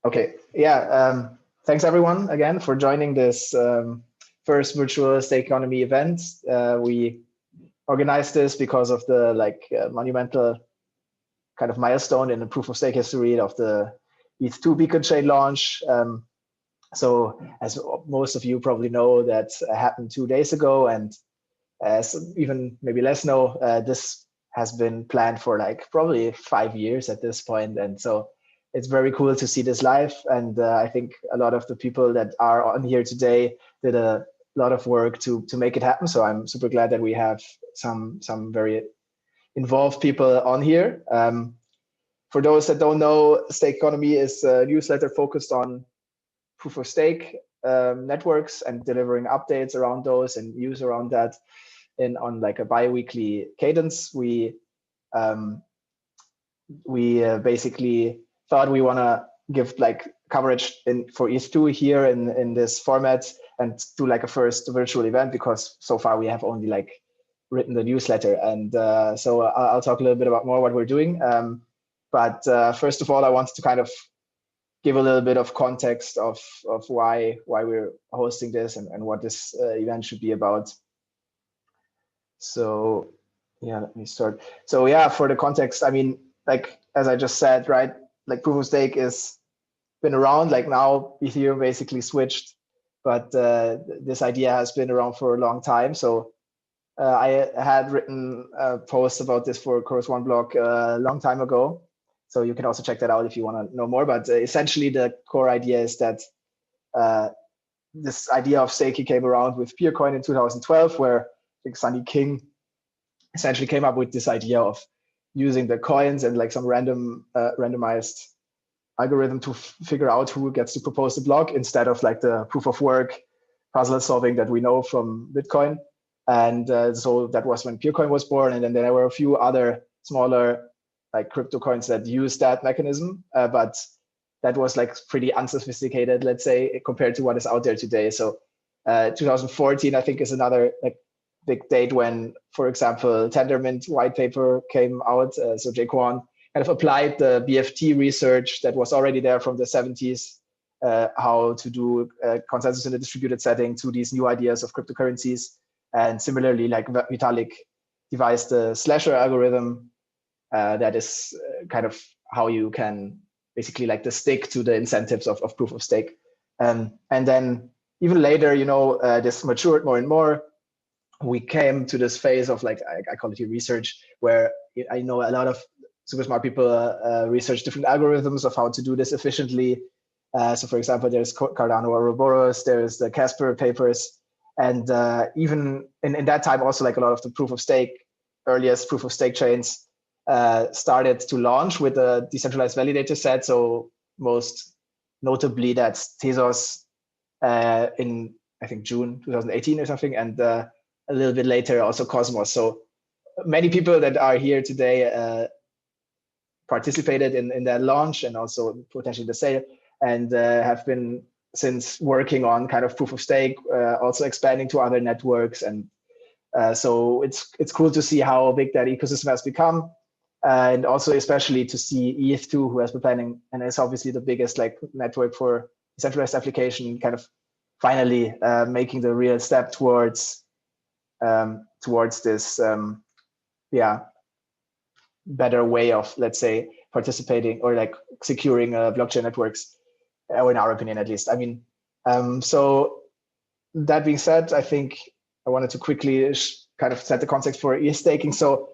Okay, yeah. Thanks everyone again for joining this first virtual stake economy event. We organized this because of the monumental kind of milestone in the proof of stake history of the ETH2 beacon chain launch. So as most of you probably know, that happened 2 days ago, and as even maybe less know, this has been planned for like probably 5 years at this point, and so it's very cool to see this live. And I think a lot of the people that are on here today did a lot of work to make it happen. So I'm super glad that we have some very involved people on here. For those that don't know, Stake Economy is a newsletter focused on proof of stake networks and delivering updates around those and news around that on like a bi-weekly cadence. We basically thought we want to give like coverage for ETH2 here in this format and do like a first virtual event, because so far we have only like written the newsletter. And so I'll talk a little bit about more what we're doing. But first of all, I wanted to kind of give a little bit of context of why we're hosting this and what this event should be about. So yeah, let me start. So yeah, for the context, I mean, like as I just said, right, like proof of stake is been around, like now Ethereum basically switched, but this idea has been around for a long time. So I had written a post about this for Course One blog a long time ago. So you can also check that out if you want to know more. But essentially, the core idea is that this idea of staking came around with Peercoin in 2012, where I think Sunny King essentially came up with this idea of using the coins and like some randomized algorithm to figure out who gets to propose the block instead of like the proof of work puzzle solving that we know from Bitcoin. And so that was when Peercoin was born. And then there were a few other smaller like crypto coins that use that mechanism, but that was like pretty unsophisticated, let's say, compared to what is out there today. So 2014, I think, is another like big date when, for example, Tendermint white paper came out. So Jay Kwon kind of applied the BFT research that was already there from the 70s, how to do consensus in a distributed setting, to these new ideas of cryptocurrencies. And similarly, like Vitalik devised the slasher algorithm that is kind of how you can basically like the stick to the incentives of proof of stake. And then even later, you know, this matured more and more. We came to this phase of like, I call it research, where I know a lot of super smart people research different algorithms of how to do this efficiently. So for example, there's Cardano Ouroboros, there's the Casper papers. And even in that time, also like a lot of the proof of stake, earliest proof of stake chains started to launch with a decentralized validator set. So most notably, that's Tezos in, I think, June 2018 or something. And a little bit later, also Cosmos. So many people that are here today participated in that launch and also potentially the sale, and have been since working on kind of proof of stake, also expanding to other networks. And so it's cool to see how big that ecosystem has become. And also especially to see ETH2, who has been planning, and is obviously the biggest like network for decentralized application, kind of finally making the real step towards this better way of, let's say, participating or like securing blockchain networks, or in our opinion at least. I mean, so that being said, I think I wanted to quickly kind of set the context for ETH staking. So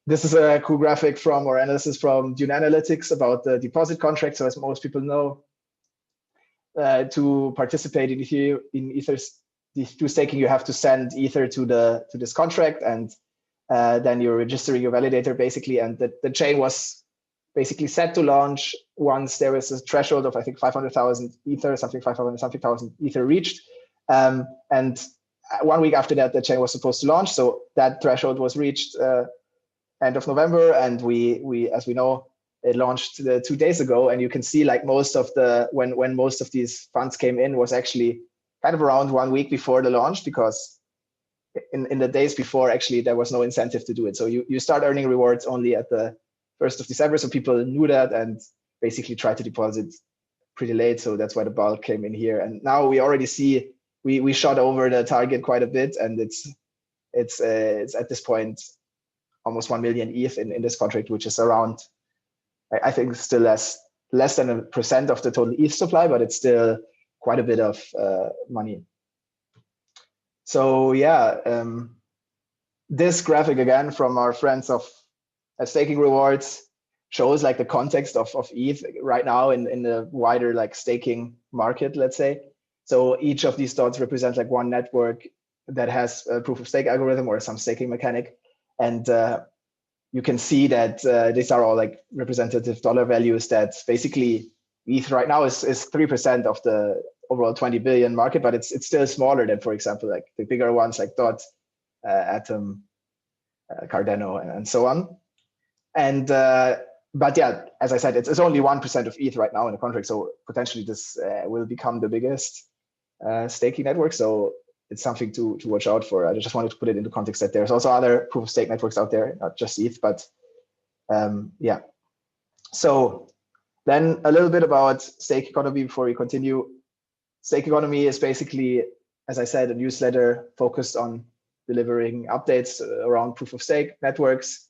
this is a cool graphic from, or analysis from, Dune Analytics about the deposit contract. So as most people know, to participate in Ether's ETH2 staking, you have to send Ether to this contract, and then you're registering your validator basically. And the chain was basically set to launch once there was a threshold of, I think, 500,000 Ether, something 500 something thousand Ether reached. And 1 week after that, the chain was supposed to launch. So that threshold was reached end of November, and we as we know, it launched 2 days ago. And you can see like most of when most of these funds came in was actually kind of around 1 week before the launch, because in the days before, actually there was no incentive to do it. So you start earning rewards only at the 1st of December. So people knew that and basically tried to deposit pretty late, so that's why the bulk came in here. And now we already see we shot over the target quite a bit, and it's at this point almost 1 million ETH in this contract, which is around, I think, still less than 1% of the total ETH supply, but it's still quite a bit of money. So yeah, this graphic again from our friends of Staking Rewards shows like the context of ETH right now in the wider like staking market, let's say. So each of these dots represents like one network that has a proof of stake algorithm or some staking mechanic. And you can see that these are all like representative dollar values that basically ETH right now is 3% of the overall 20 billion market, but it's still smaller than, for example, like the bigger ones like DOT, Atom, Cardano, and so on. And but yeah, as I said, it's only 1% of ETH right now in the contract, so potentially this will become the biggest staking network. So it's something to watch out for. I just wanted to put it into context that there's also other proof of stake networks out there, not just ETH, but yeah. So then a little bit about stake economy before we continue. Stake economy is basically, as I said, a newsletter focused on delivering updates around proof of stake networks.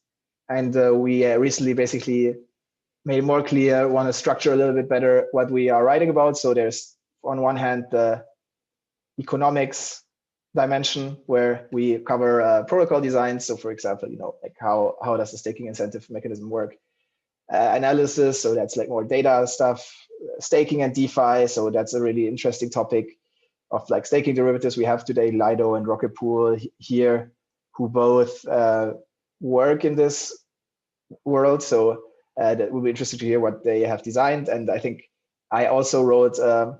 And we recently basically made it more clear, want to structure a little bit better what we are writing about. So there's on one hand, the economics dimension where we cover protocol design. So for example, like how does the staking incentive mechanism work? Analysis, so that's like more data stuff, staking and DeFi. So that's a really interesting topic of like staking derivatives. We have today Lido and Rocket Pool here, who both work in this world. So that will be interesting to hear what they have designed. And I think I also wrote, of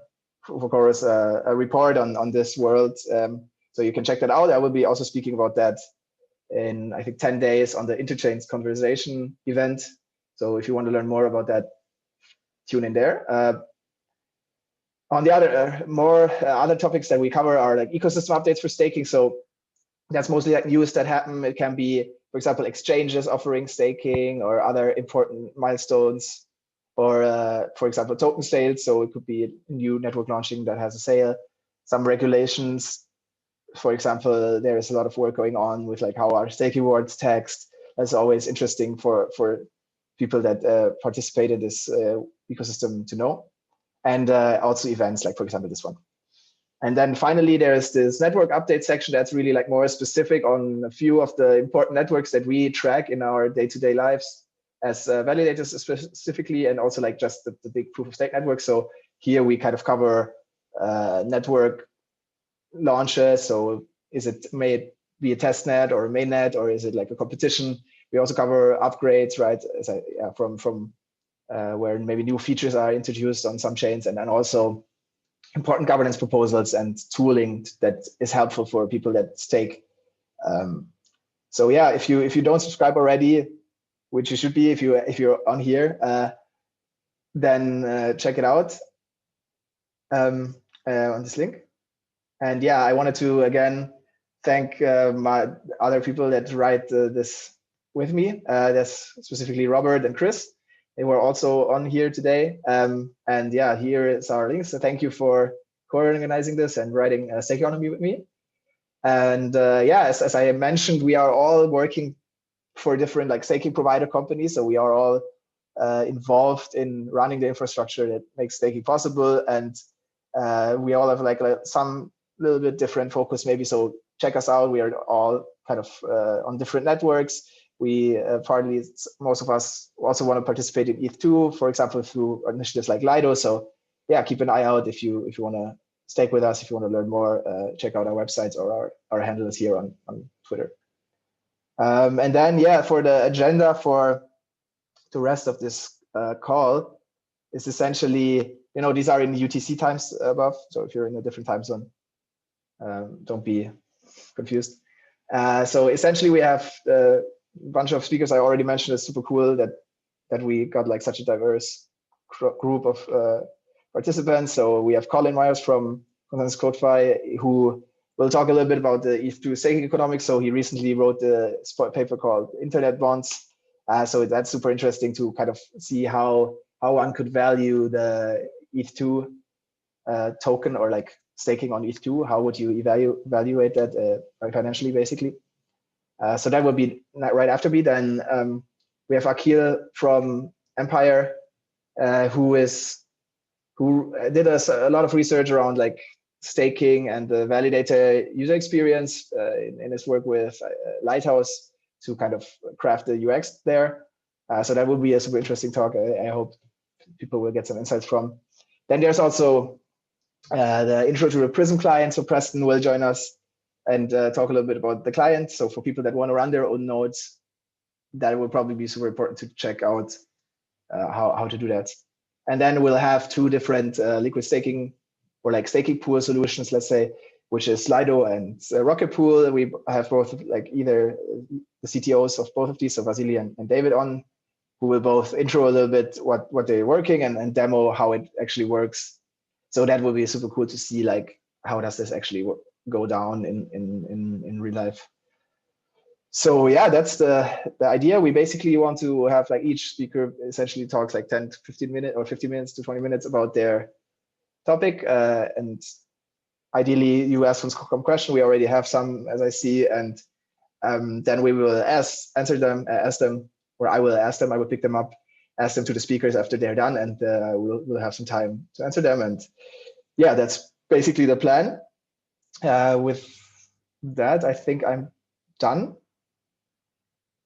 course, a report on this world. So you can check that out. I will be also speaking about that in, I think, 10 days on the Interchains Conversation event. So if you want to learn more about that, tune in there. On the other, other topics that we cover are like ecosystem updates for staking. So that's mostly like news that happen. It can be, for example, exchanges offering staking or other important milestones, or for example, token sales. So it could be a new network launching that has a sale, some regulations. For example, there is a lot of work going on with like how are staking rewards taxed. That's always interesting for people that participate in this ecosystem to know. And also events like, for example, this one. And then finally, there's this network update section that's really like more specific on a few of the important networks that we track in our day-to-day lives as validators specifically, and also like just the big proof of stake network. So here we kind of cover network launches. So may it be a test net or a mainnet, or is it like a competition? We also cover upgrades, right? From where maybe new features are introduced on some chains, and then also important governance proposals and tooling that is helpful for people that stake. So yeah, if you don't subscribe already, which you should be if you're on here, then check it out on this link. And yeah, I wanted to again thank my other people that write this with me. That's specifically Robert and Chris. They were also on here today. And yeah, here is our links. So thank you for co-organizing this and writing Stake Economy with me. And yeah, as I mentioned, we are all working for different like staking provider companies. So we are all involved in running the infrastructure that makes staking possible. And we all have like some little bit different focus maybe. So check us out. We are all kind of on different networks. We partly, most of us also want to participate in ETH2, for example, through initiatives like Lido. So yeah, keep an eye out if you want to stake with us, if you want to learn more, check out our websites or our handles here on Twitter. And then yeah, for the agenda for the rest of this call is essentially, these are in UTC times above. So if you're in a different time zone, don't be confused. So essentially we have a bunch of speakers. I already mentioned. It's super cool that we got like such a diverse group of participants. So we have Collin from ConsenSys Codefi, who will talk a little bit about the ETH2 staking economics. So he recently wrote the paper called Internet Bonds. So that's super interesting to kind of see how one could value the ETH2 token or like staking on ETH2, how would you evaluate that financially, basically? So that would be right after me. Then we have Aqeel from Empire, who did us a lot of research around like staking and the validator user experience in his work with Lighthouse to kind of craft the UX there. So that will be a super interesting talk. I hope people will get some insights from. Then there's also the intro to the Prysm client. So Preston will join us and talk a little bit about the client. So for people that want to run their own nodes, that will probably be super important to check out how to do that. And then we'll have two different liquid staking or like staking pool solutions, let's say, which is Lido and Rocket Pool. We have both like either the CTOs of both of these, so Vasiliy and David on, who will both intro a little bit what they're working and demo how it actually works. So that will be super cool to see like how does this actually go down in real life. So yeah, that's the idea. We basically want to have like each speaker essentially talks like 10 to 15 minutes or 15 minutes to 20 minutes about their topic. And ideally you ask some question. We already have some, as I see, and then we will ask them, or I will ask them, I will pick them up, ask them to the speakers after they're done, and we'll have some time to answer them. And yeah, that's basically the plan. With that, I think I'm done.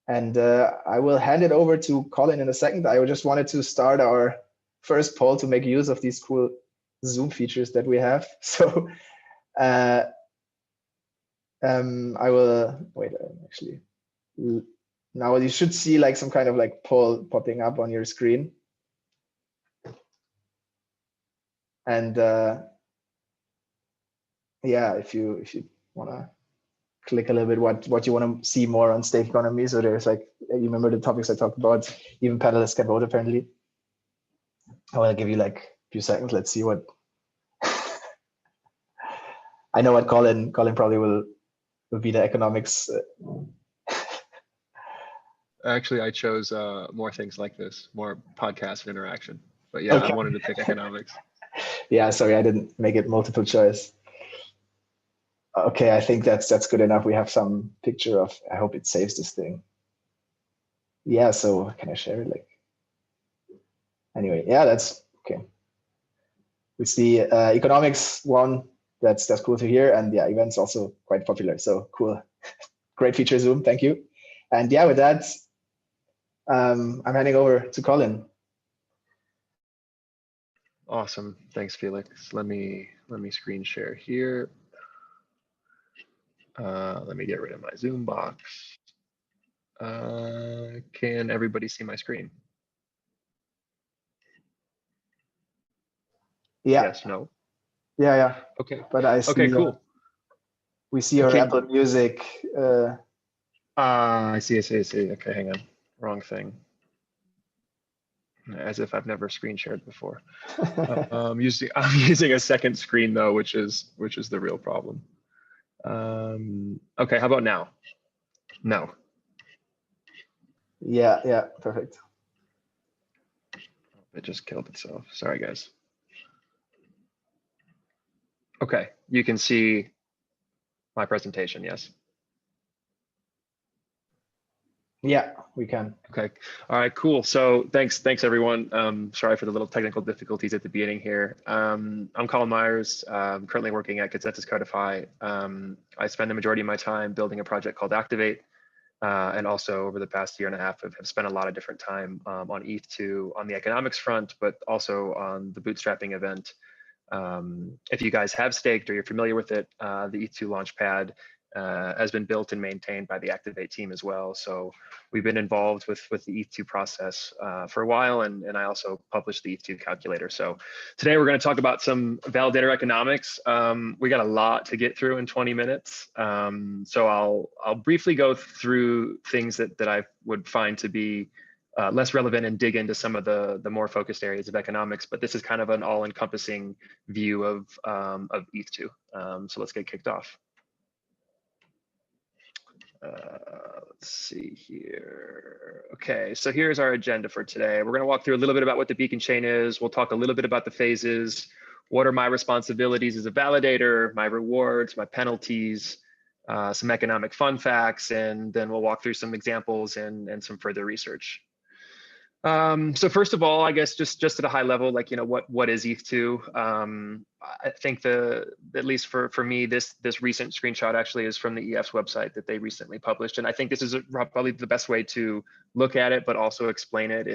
And I will hand it over to Collin in a second. I just wanted to start our first poll to make use of these cool Zoom features that we have. So I will wait. Actually, now you should see like some kind of like poll popping up on your screen. And yeah, if you want to click a little bit what you want to see more on stake economy. So there's like, you remember the topics I talked about, even panelists can vote apparently. I want to give you like a few seconds. Let's see what, I know what Collin probably will be the economics. Actually, I chose more things like this, more podcast and interaction. But yeah, okay. I wanted to pick economics. Yeah, sorry, I didn't make it multiple choice. Okay, I think that's good enough. We have some picture of, I hope it saves this thing. Yeah, so can I share it? Like, anyway, yeah, that's okay. We see economics one, that's cool to hear. And yeah, events also quite popular. So cool. Great feature, Zoom, thank you. And yeah, with that, I'm handing over to Collin. Awesome, thanks, Felix. Let me screen share here. Let me get rid of my Zoom box. Can everybody see my screen? Yeah. Yes, no? Yeah. Okay. But I see, okay, cool. We see your Apple Music. I see. Okay, hang on. Wrong thing. As if I've never screen shared before. I'm using a second screen though, which is the real problem. Okay, how about now? No. Yeah, perfect. It just killed itself. Sorry, guys. Okay, you can see my presentation, yes? Yeah, we can. Okay, all right, cool. So thanks everyone. Sorry for the little technical difficulties at the beginning here. I'm Collin Myers, currently working at ConsenSys Codefi. I spend the majority of my time building a project called Activate. And also over the past year and a half, have spent a lot of different time on ETH2 on the economics front, but also on the bootstrapping event. If you guys have staked or you're familiar with it, the ETH2 Launchpad has been built and maintained by the Activate team as well. So we've been involved with the ETH2 process for a while, and I also published the ETH2 calculator. So today we're going to talk about some validator economics. We got a lot to get through in 20 minutes. So I'll briefly go through things that I would find to be less relevant and dig into some of the more focused areas of economics, but this is kind of an all-encompassing view of ETH2. So let's get kicked off. Let's see here. Okay, so here's our agenda for today. We're going to walk through a little bit about what the beacon chain is. We'll talk a little bit about the phases. What are my responsibilities as a validator, my rewards, my penalties, some economic fun facts, and then we'll walk through some examples and some further research. So first of all, I guess just at a high level, like, what is ETH2? I think at least for me, this recent screenshot actually is from the EF's website that they recently published, and I think this is probably the best way to look at it, but also explain it.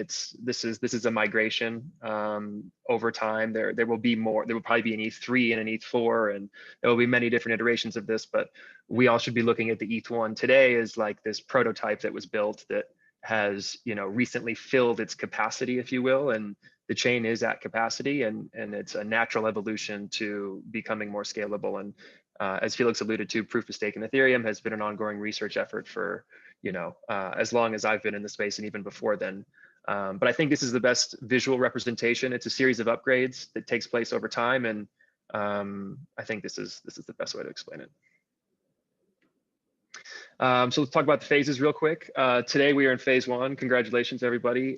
This is a migration over time. There will be more. There will probably be an ETH3 and an ETH4, and there will be many different iterations of this. But we all should be looking at the ETH1 today as like this prototype that was built that has recently filled its capacity, if you will, and the chain is at capacity, and it's a natural evolution to becoming more scalable. And as Felix alluded to, proof of stake in Ethereum has been an ongoing research effort for as long as I've been in the space and even before then. But I think this is the best visual representation. It's a series of upgrades that takes place over time, and I think this is the best way to explain it. So let's talk about the phases real quick. Today we are in phase 1. Congratulations, everybody.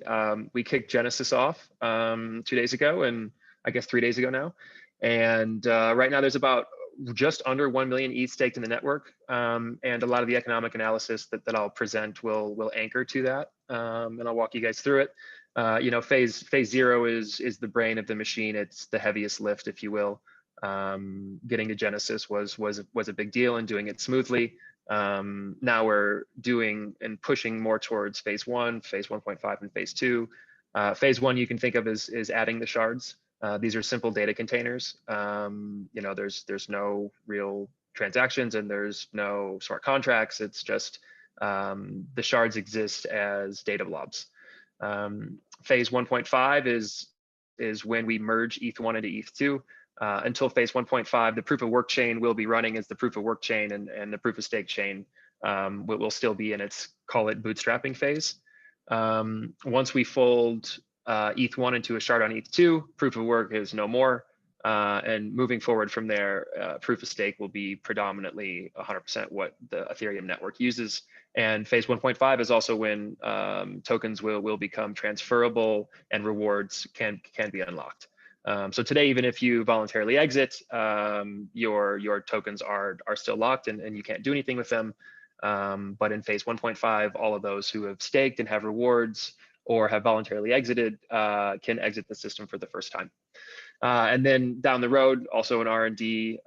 We kicked Genesis off 2 days ago, and I guess 3 days ago now. And right now there's about just under 1 million ETH staked in the network. And a lot of the economic analysis that I'll present will anchor to that. And I'll walk you guys through it. Phase 0 is the brain of the machine. It's the heaviest lift, if you will. Getting to Genesis was a big deal, and doing it smoothly. Now we're doing and pushing more towards phase 1, phase 1.5, and phase 2. Phase 1 you can think of as adding the shards. These are simple data containers. There's no real transactions and there's no smart contracts. It's just the shards exist as data blobs. Phase 1.5 is when we merge ETH1 into ETH2. Until phase 1.5, the proof of work chain will be running as the proof of work chain, and the proof of stake chain will still be in its, call it, bootstrapping phase. Once we fold ETH1 into a shard on ETH2, proof of work is no more. And moving forward from there, proof of stake will be predominantly 100% what the Ethereum network uses. And phase 1.5 is also when tokens will become transferable and rewards can be unlocked. So today, even if you voluntarily exit, your tokens are still locked and you can't do anything with them. But in phase 1.5, all of those who have staked and have rewards or have voluntarily exited can exit the system for the first time. And then down the road, also in R&D,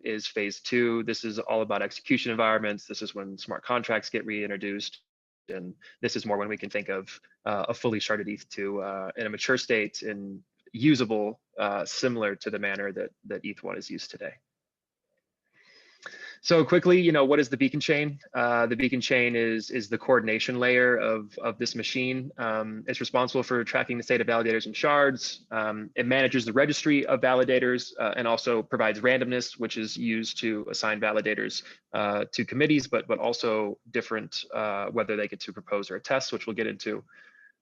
is phase 2. This is all about execution environments. This is when smart contracts get reintroduced. And this is more when we can think of a fully sharded ETH2 in a mature state and usable, similar to the manner that ETH1 is used today. So quickly, what is the beacon chain? The beacon chain is the coordination layer of this machine. It's responsible for tracking the state of validators and shards. It manages the registry of validators and also provides randomness, which is used to assign validators to committees, but also different, whether they get to propose or attest, which we'll get into.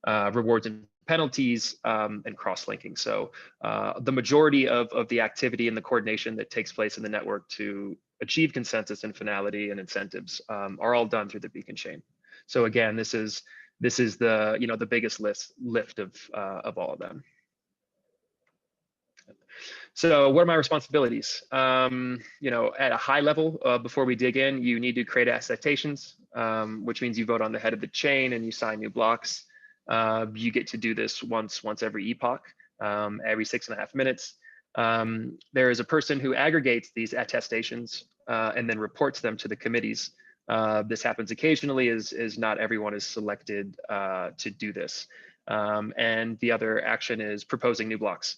Rewards and penalties and cross-linking. So the majority of the activity and the coordination that takes place in the network to achieve consensus and finality and incentives are all done through the beacon chain. So again, this is the the biggest lift of all of them. So what are my responsibilities? At a high level, before we dig in, you need to create attestations, which means you vote on the head of the chain and you sign new blocks. You get to do this once every epoch, every 6.5 minutes. There is a person who aggregates these attestations and then reports them to the committees. This happens occasionally, as not everyone is selected to do this. And the other action is proposing new blocks.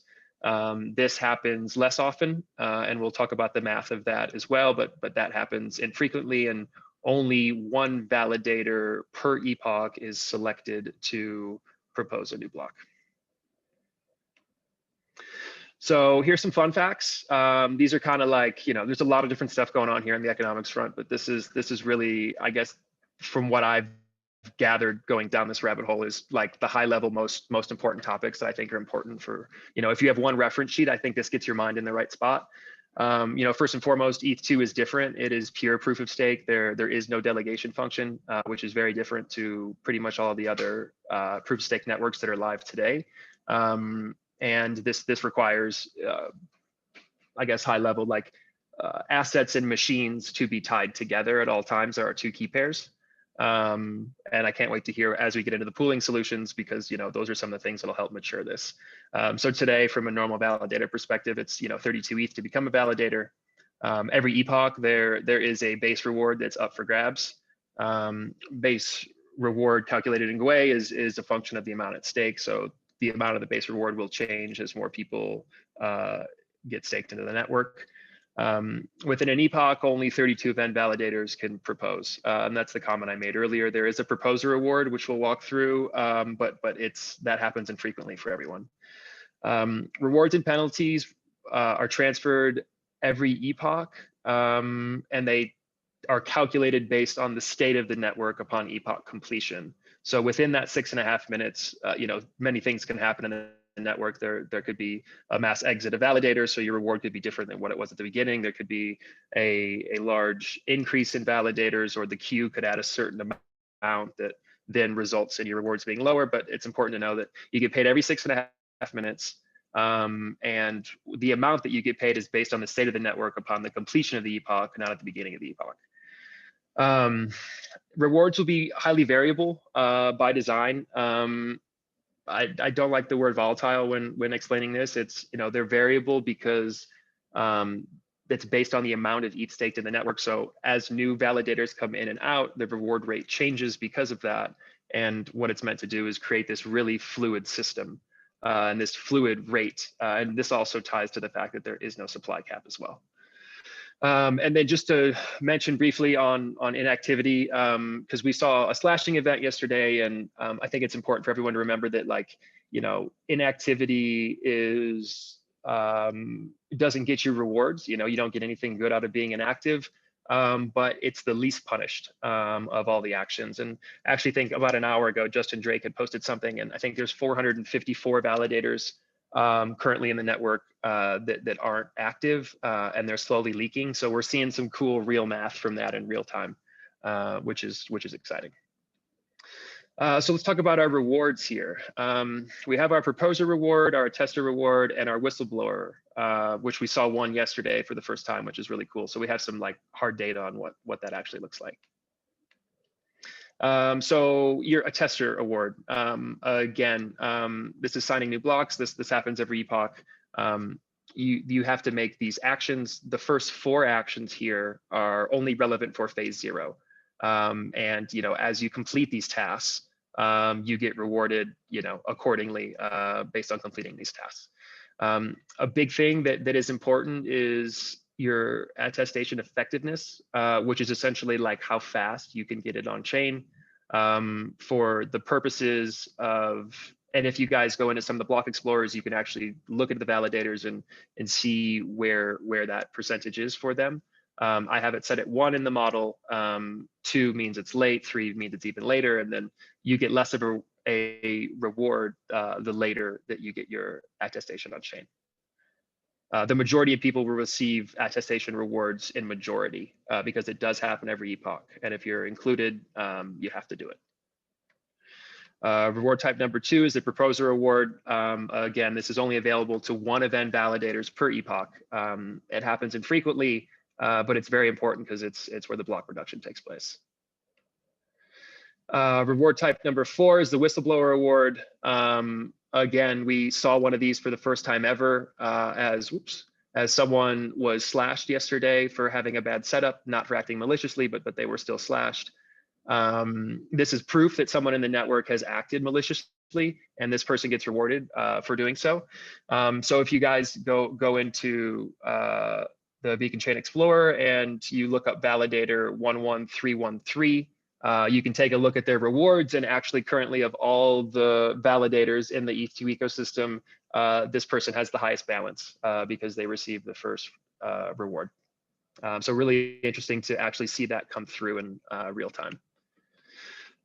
This happens less often, and we'll talk about the math of that as well, but that happens infrequently, and only one validator per epoch is selected to propose a new block. So here's some fun facts. These are kind of like, there's a lot of different stuff going on here on the economics front, but this is really, I guess, from what I've gathered going down this rabbit hole, is like the high level, most important topics that I think are important for, if you have one reference sheet, I think this gets your mind in the right spot. First and foremost, ETH2 is different. It is pure proof of stake. There is no delegation function, which is very different to pretty much all the other proof of stake networks that are live today. And this requires, I guess, high level, like assets and machines to be tied together at all times. There are two key pairs. And I can't wait to hear as we get into the pooling solutions, because those are some of the things that'll help mature this. So today, from a normal validator perspective, it's 32 ETH to become a validator. Every epoch, there is a base reward that's up for grabs. Base reward calculated in Gwei is a function of the amount at stake. So the amount of the base reward will change as more people get staked into the network. Within an epoch, only 32 event validators can propose. And that's the comment I made earlier. There is a proposer reward, which we'll walk through, but that happens infrequently for everyone. Rewards and penalties are transferred every epoch, and they are calculated based on the state of the network upon epoch completion. So within that 6.5 minutes, many things can happen in the network. There could be a mass exit of validators, so your reward could be different than what it was at the beginning. There could be a large increase in validators, or the queue could add a certain amount that then results in your rewards being lower. But it's important to know that you get paid every 6.5 minutes, and the amount that you get paid is based on the state of the network upon the completion of the epoch, not at the beginning of the epoch. Rewards will be highly variable by design. I don't like the word volatile when explaining this. It's, they're variable because it's based on the amount of ETH staked in the network. So as new validators come in and out, the reward rate changes because of that. And what it's meant to do is create this really fluid system and this fluid rate. And this also ties to the fact that there is no supply cap as well. And then just to mention briefly on inactivity, because we saw a slashing event yesterday, and I think it's important for everyone to remember that, inactivity doesn't get you rewards. You don't get anything good out of being inactive, but it's the least punished of all the actions. And I actually think about an hour ago, Justin Drake had posted something, and I think there's 454 validators currently in the network that aren't active, and they're slowly leaking. So we're seeing some cool real math from that in real time, which is exciting. So let's talk about our rewards here. We have our proposer reward, our tester reward, and our whistleblower, which we saw one yesterday for the first time, which is really cool. So we have some hard data on what that actually looks like. So you're a tester award. Again, this is signing new blocks. This happens every epoch. You have to make these actions. The first 4 actions here are only relevant for phase 0. And as you complete these tasks, you get rewarded accordingly based on completing these tasks. A big thing that is important is your attestation effectiveness, which is essentially how fast you can get it on chain. For the purposes of, and if you guys go into some of the block explorers, you can actually look at the validators and see where that percentage is for them. I have it set at 1 in the model. 2 means it's late, 3 means it's even later, and then you get less of a reward the later that you get your attestation on chain. The majority of people will receive attestation rewards in majority because it does happen every epoch. And if you're included, you have to do it. Reward type number 2 is the proposer reward. Again, this is only available to 1 event validators per epoch. It happens infrequently, but it's very important because it's where the block production takes place. Reward type number 4 is the whistleblower award. Again, we saw one of these for the first time ever as someone was slashed yesterday for having a bad setup, not for acting maliciously, but they were still slashed. This is proof that someone in the network has acted maliciously, and this person gets rewarded for doing so. So if you guys go into the Beacon Chain Explorer and you look up validator 11313, you can take a look at their rewards, and actually currently of all the validators in the ETH2 ecosystem, this person has the highest balance because they received the first reward. So really interesting to actually see that come through in real time.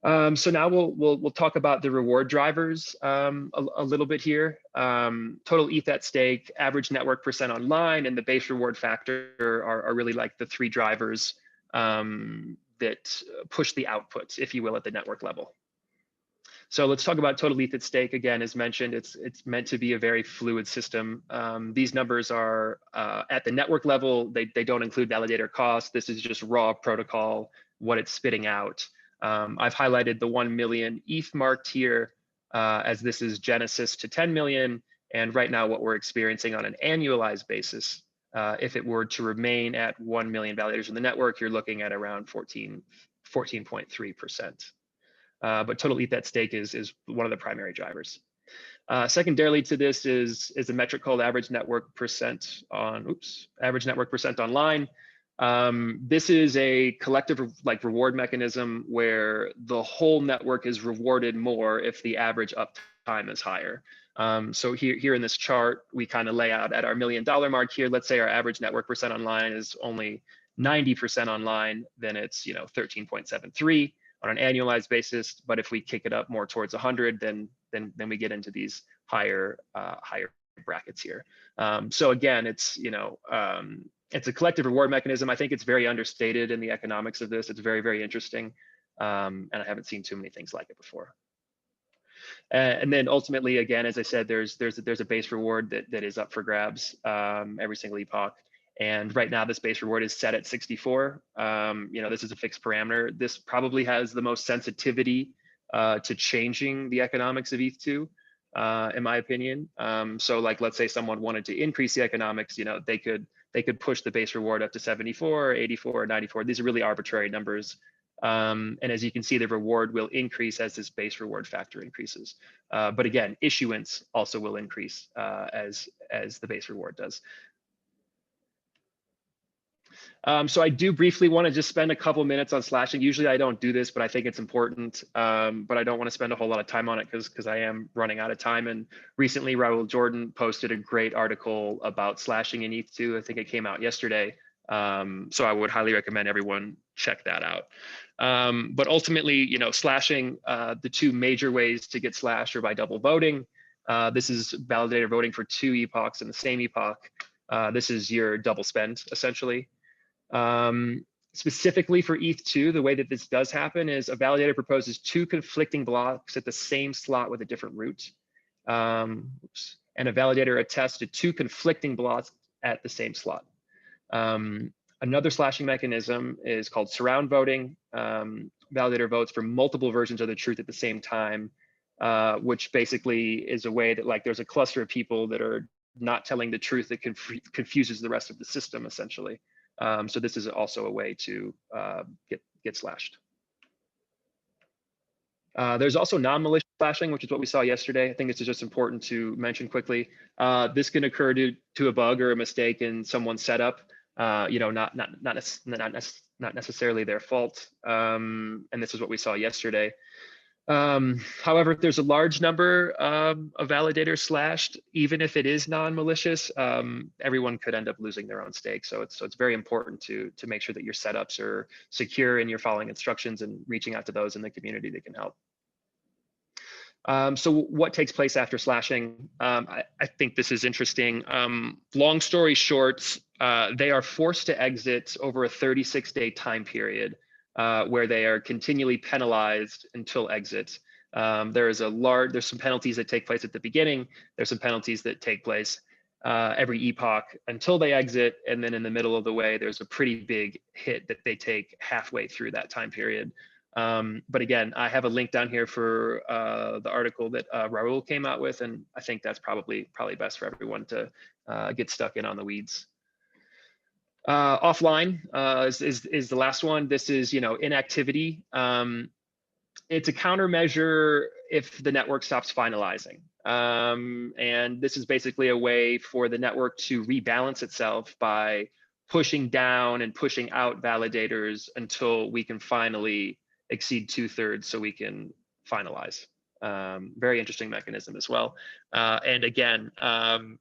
So now we'll talk about the reward drivers a little bit here. Total ETH at stake, average network percent online, and the base reward factor are really like the three drivers that push the output, if you will, at the network level. So let's talk about total ETH at stake. Again, as mentioned, it's meant to be a very fluid system. These numbers are at the network level. They don't include validator costs. This is just raw protocol, what it's spitting out. I've highlighted the 1 million ETH marked here as this is genesis to 10 million. And right now what we're experiencing on an annualized basis, if it were to remain at 1 million validators in the network, you're looking at around 14.3%. But total ETH at stake is one of the primary drivers. Secondarily to this is a metric called average network percent on, average network percent online. This is a collective like reward mechanism where the whole network is rewarded more if the average uptime is higher. So here in this chart, we kind of lay out at our $1 million mark here. Let's say our average network percent online is only 90% online, then it's 13.73 on an annualized basis. But if we kick it up more towards 100, then we get into these higher brackets here. So again, it's it's a collective reward mechanism. I think it's very understated in the economics of this. It's very, very interesting. And I haven't seen too many things like it before. And then ultimately, again, as I said, there's a base reward that is up for grabs every single epoch. And right now, this base reward is set at 64. This is a fixed parameter. This probably has the most sensitivity to changing the economics of ETH2, in my opinion. So like, let's say someone wanted to increase the economics, they could push the base reward up to 74, 84, 94. These are really arbitrary numbers. And as you can see, the reward will increase as this base reward factor increases. But again, issuance also will increase as the base reward does. So I do briefly want to just spend a couple minutes on slashing. Usually I don't do this, but I think it's important. But I don't want to spend a whole lot of time on it because I am running out of time. And recently, Raul Jordan posted a great article about slashing in ETH2. I think it came out yesterday. So I would highly recommend everyone check that out. But ultimately, slashing, the two major ways to get slashed are by double voting. This is validator voting for two epochs in the same epoch. This is your double spend, essentially. Specifically for ETH2, the way that this does happen is a validator proposes two conflicting blocks at the same slot with a different root. And a validator attests to two conflicting blocks at the same slot. Another slashing mechanism is called surround voting. Validator votes for multiple versions of the truth at the same time, which basically is a way that like there's a cluster of people that are not telling the truth that confuses the rest of the system, essentially. So this is also a way to get slashed. There's also non-malicious slashing, which is what we saw yesterday. I think this is just important to mention quickly. This can occur due to a bug or a mistake in someone's setup. Not necessarily their fault. And this is what we saw yesterday. However, if there's a large number of validators slashed, even if it is non-malicious, everyone could end up losing their own stake. So it's very important to make sure that your setups are secure and you're following instructions and reaching out to those in the community that can help. So what takes place after slashing? I think this is interesting. Long story short, they are forced to exit over a 36-day time period. Where they are continually penalized until exit. There's some penalties that take place at the beginning. There's some penalties that take place every epoch until they exit. And then in the middle of the way, there's a pretty big hit that they take halfway through that time period. But again, I have a link down here for the article that Raul came out with. And I think that's probably best for everyone to get stuck in on the weeds. Offline is the last one. This is, inactivity. It's a countermeasure if the network stops finalizing. And this is basically a way for the network to rebalance itself by pushing down and pushing out validators until we can finally exceed 2/3 so we can finalize. Very interesting mechanism as well. And again,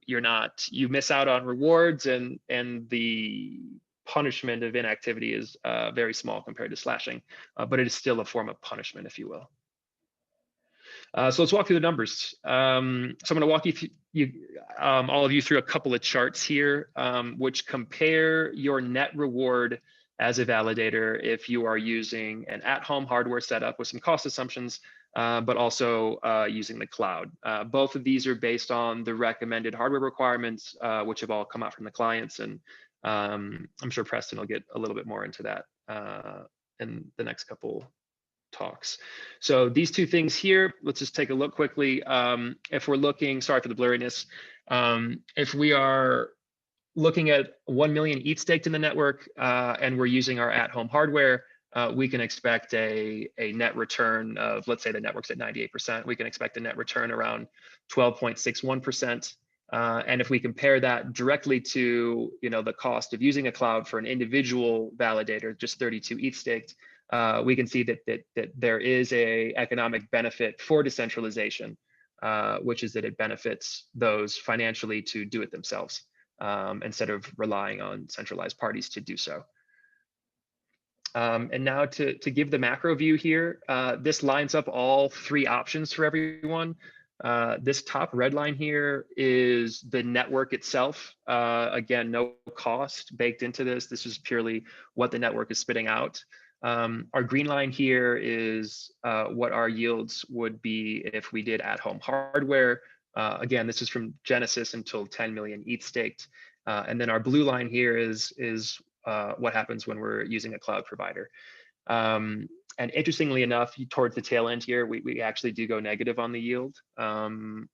you miss out on rewards and the punishment of inactivity is very small compared to slashing, but it is still a form of punishment, if you will. So let's walk through the numbers. So I'm going to walk all of you through a couple of charts here, which compare your net reward as a validator if you are using an at-home hardware setup with some cost assumptions, but also using the cloud. Both of these are based on the recommended hardware requirements, which have all come out from the clients. And I'm sure Preston will get a little bit more into that in the next couple talks. So these two things here, let's just take a look quickly. If we're looking, sorry for the blurriness, if we are looking at 1 million ETH staked in the network and we're using our at-home hardware, we can expect a net return of, let's say the network's at 98%, we can expect a net return around 12.61%. And if we compare that directly to the cost of using a cloud for an individual validator, just 32 ETH staked, we can see that there is a economic benefit for decentralization, which is that it benefits those financially to do it themselves instead of relying on centralized parties to do so. And now to give the macro view here, this lines up all three options for everyone. This top red line here is the network itself. Again, no cost baked into this. This is purely what the network is spitting out. Our green line here is what our yields would be if we did at-home hardware. Again, this is from Genesis until 10 million ETH staked. And then our blue line here is what happens when we're using a cloud provider. And interestingly enough, towards the tail end here, we actually do go negative on the yield on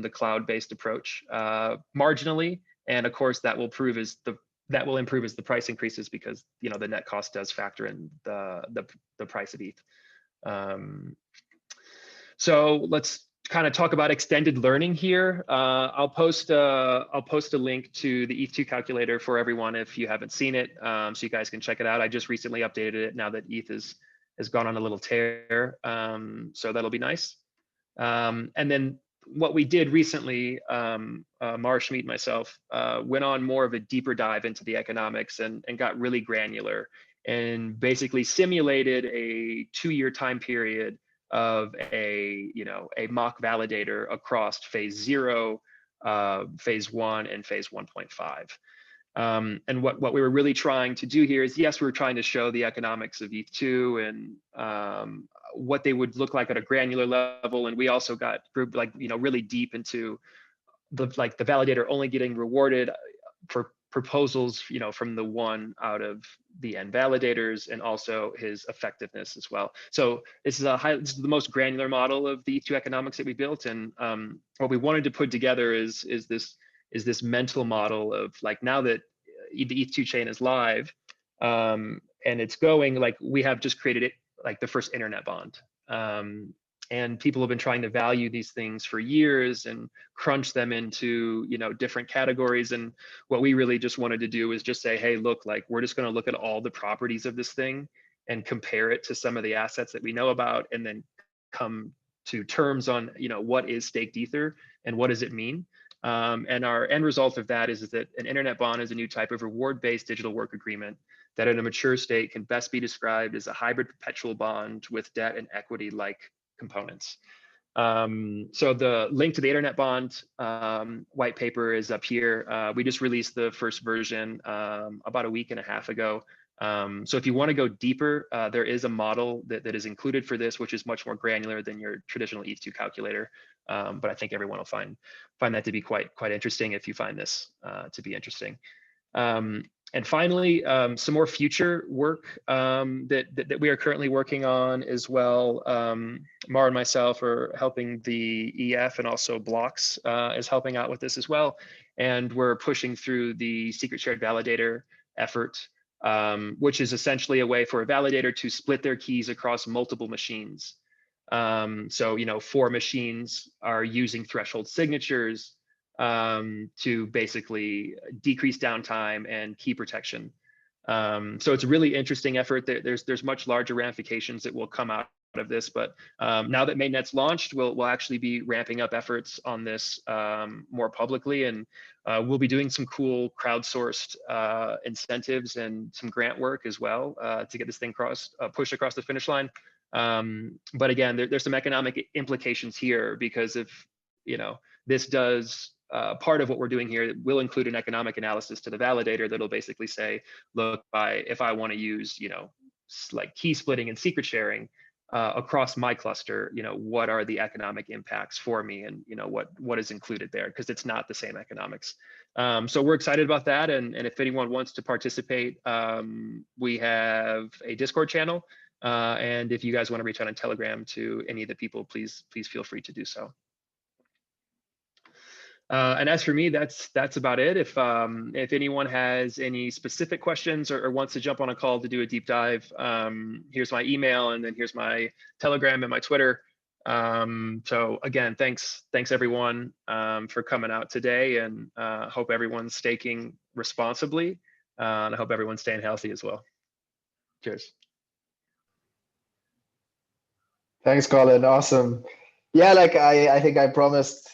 the cloud-based approach marginally. And of course, that will improve as the price increases because the net cost does factor in the price of ETH. So let's kind of talk about extended learning here. I'll post a link to the ETH2 calculator for everyone if you haven't seen it, so you guys can check it out. I just recently updated it now that ETH has gone on a little tear, so that'll be nice. And then what we did recently, Marsh, me, and myself, went on more of a deeper dive into the economics and got really granular and basically simulated a 2-year time period of a mock validator across phase 0, phase 1, and phase 1.5. And what we were really trying to do here is, yes, we were trying to show the economics of ETH2 and what they would look like at a granular level. And we also got really deep into the validator only getting rewarded for proposals, from the one out of the N validators, and also his effectiveness as well. So this is the most granular model of the ETH2 economics that we built. And what we wanted to put together is this mental model of now that the ETH2 chain is live and it's going, we have just created it the first internet bond. And people have been trying to value these things for years and crunch them into different categories. And what we really just wanted to do is just say, hey, look, we're just going to look at all the properties of this thing and compare it to some of the assets that we know about, and then come to terms on what is staked ether and what does it mean. And our end result of that is that an internet bond is a new type of reward-based digital work agreement that in a mature state can best be described as a hybrid perpetual bond with debt and equity-like components. So the link to the internet bond white paper is up here. We just released the first version about a week and a half ago. So if you want to go deeper, there is a model that is included for this, which is much more granular than your traditional ETH2 calculator. But I think everyone will find that to be quite interesting if you find this to be interesting. And finally, some more future work that we are currently working on as well. Mar and myself are helping the EF, and also Blocks is helping out with this as well. And we're pushing through the secret shared validator effort, which is essentially a way for a validator to split their keys across multiple machines. So 4 machines are using threshold signatures to basically decrease downtime and key protection. So it's a really interesting effort. There's much larger ramifications that will come out of this, but now that mainnet's launched, we'll actually be ramping up efforts on this more publicly, and we'll be doing some cool crowdsourced incentives and some grant work as well to get this thing pushed across the finish line. But again, there's some economic implications here, because if this does part of what we're doing here will include an economic analysis to the validator that'll basically say, look, if I want to use like key splitting and secret sharing across my cluster, what are the economic impacts for me, and what is included there, because it's not the same economics. So we're excited about that, and if anyone wants to participate, we have a Discord channel, and if you guys want to reach out on Telegram to any of the people, please feel free to do so. And as for me, that's about it. If anyone has any specific questions or wants to jump on a call to do a deep dive, here's my email, and then here's my Telegram and my Twitter. So again, thanks everyone for coming out today, and hope everyone's staking responsibly, and I hope everyone's staying healthy as well. Cheers. Thanks, Collin. Awesome. Yeah, like I think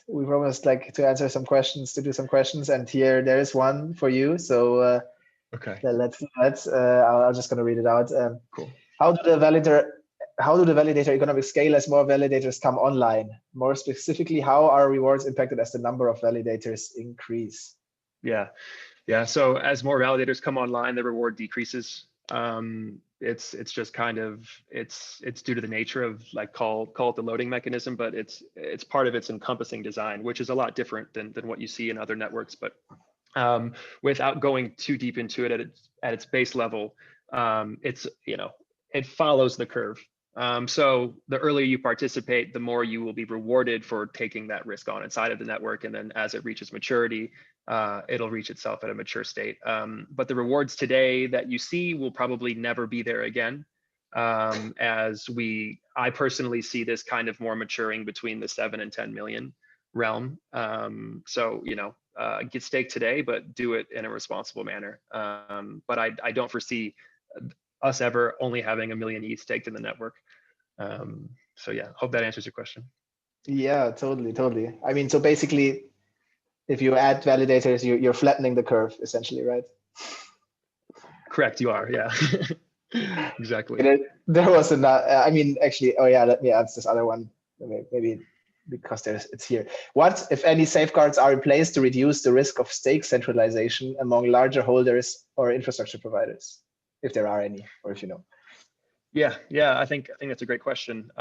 we promised like to answer some questions, to do some questions, and here there is one for you. So okay, let's do that. I'm just gonna read it out. Cool. How do the validator economics scale as more validators come online? More specifically, how are rewards impacted as the number of validators increase? Yeah. So as more validators come online, the reward decreases. It's just kind of it's due to the nature of, like, call it the loading mechanism, but it's part of its encompassing design, which is a lot different than what you see in other networks. But without going too deep into it, at its base level, it follows the curve. So the earlier you participate, the more you will be rewarded for taking that risk on inside of the network, and then as it reaches maturity, it'll reach itself at a mature state. But the rewards today that you see will probably never be there again, I personally see this kind of more maturing between the 7 and 10 million realm. So get staked today, but do it in a responsible manner. But I don't foresee us ever only having 1 million ETH staked in the network. So yeah, hope that answers your question. Yeah, totally. I mean, so basically, if you add validators, you're flattening the curve, essentially, right? Correct, you are, yeah. Exactly. There was another, I mean, actually, oh yeah, let me add this other one, maybe because it's here. What, if any, safeguards are in place to reduce the risk of stake centralization among larger holders or infrastructure providers, if there are any, or if you know? Yeah, I think that's a great question.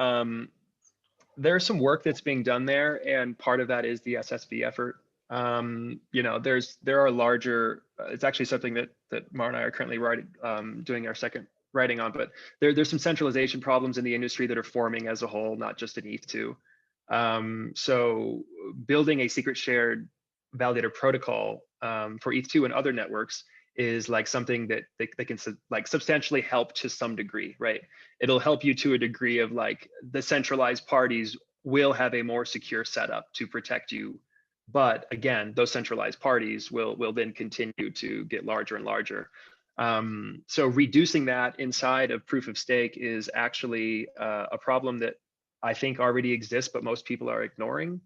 There's some work that's being done there, and part of that is the SSV effort. There are larger, it's actually something that Mar and I are currently doing our second writing on, but there's some centralization problems in the industry that are forming as a whole, not just in ETH2. So building a secret shared validator protocol for ETH2 and other networks is like something that can like substantially help to some degree, right? It'll help you to a degree of, like, the centralized parties will have a more secure setup to protect you. But again, those centralized parties will then continue to get larger and larger. So reducing that inside of proof of stake is actually a problem that I think already exists, but most people are ignoring.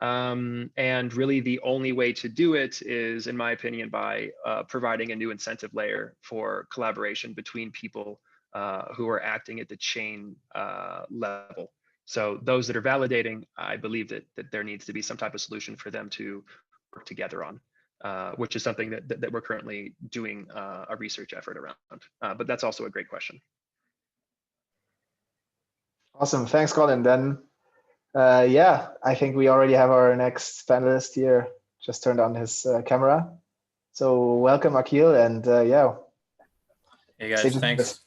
And really the only way to do it is, in my opinion, by providing a new incentive layer for collaboration between people who are acting at the chain level. So those that are validating, I believe that there needs to be some type of solution for them to work together on, which is something that we're currently doing a research effort around. But that's also a great question. Awesome, thanks, Collin. Then, yeah, I think we already have our next panelist here. Just turned on his camera. So welcome, Aqeel, and yeah. Hey guys, thanks.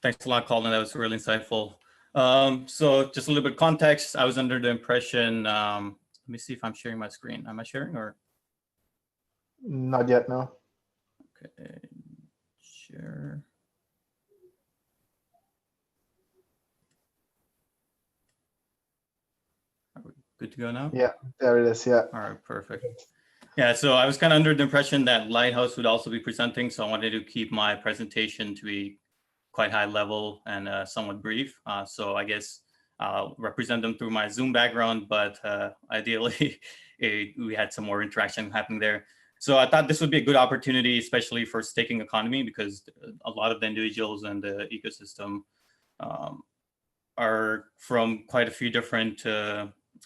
Thanks a lot, Collin. That was really insightful. So just a little bit of context. I was under the impression, let me see if I'm sharing my screen. Am I sharing or? Not yet, no. Okay, share. Are we good to go now? Yeah, there it is, yeah. All right, perfect. Yeah, so I was kind of under the impression that Lighthouse would also be presenting, so I wanted to keep my presentation to be quite high level and somewhat brief. So I guess I'll represent them through my Zoom background, but ideally we had some more interaction happening there. So I thought this would be a good opportunity, especially for staking economy, because a lot of the individuals and the ecosystem are from quite a few different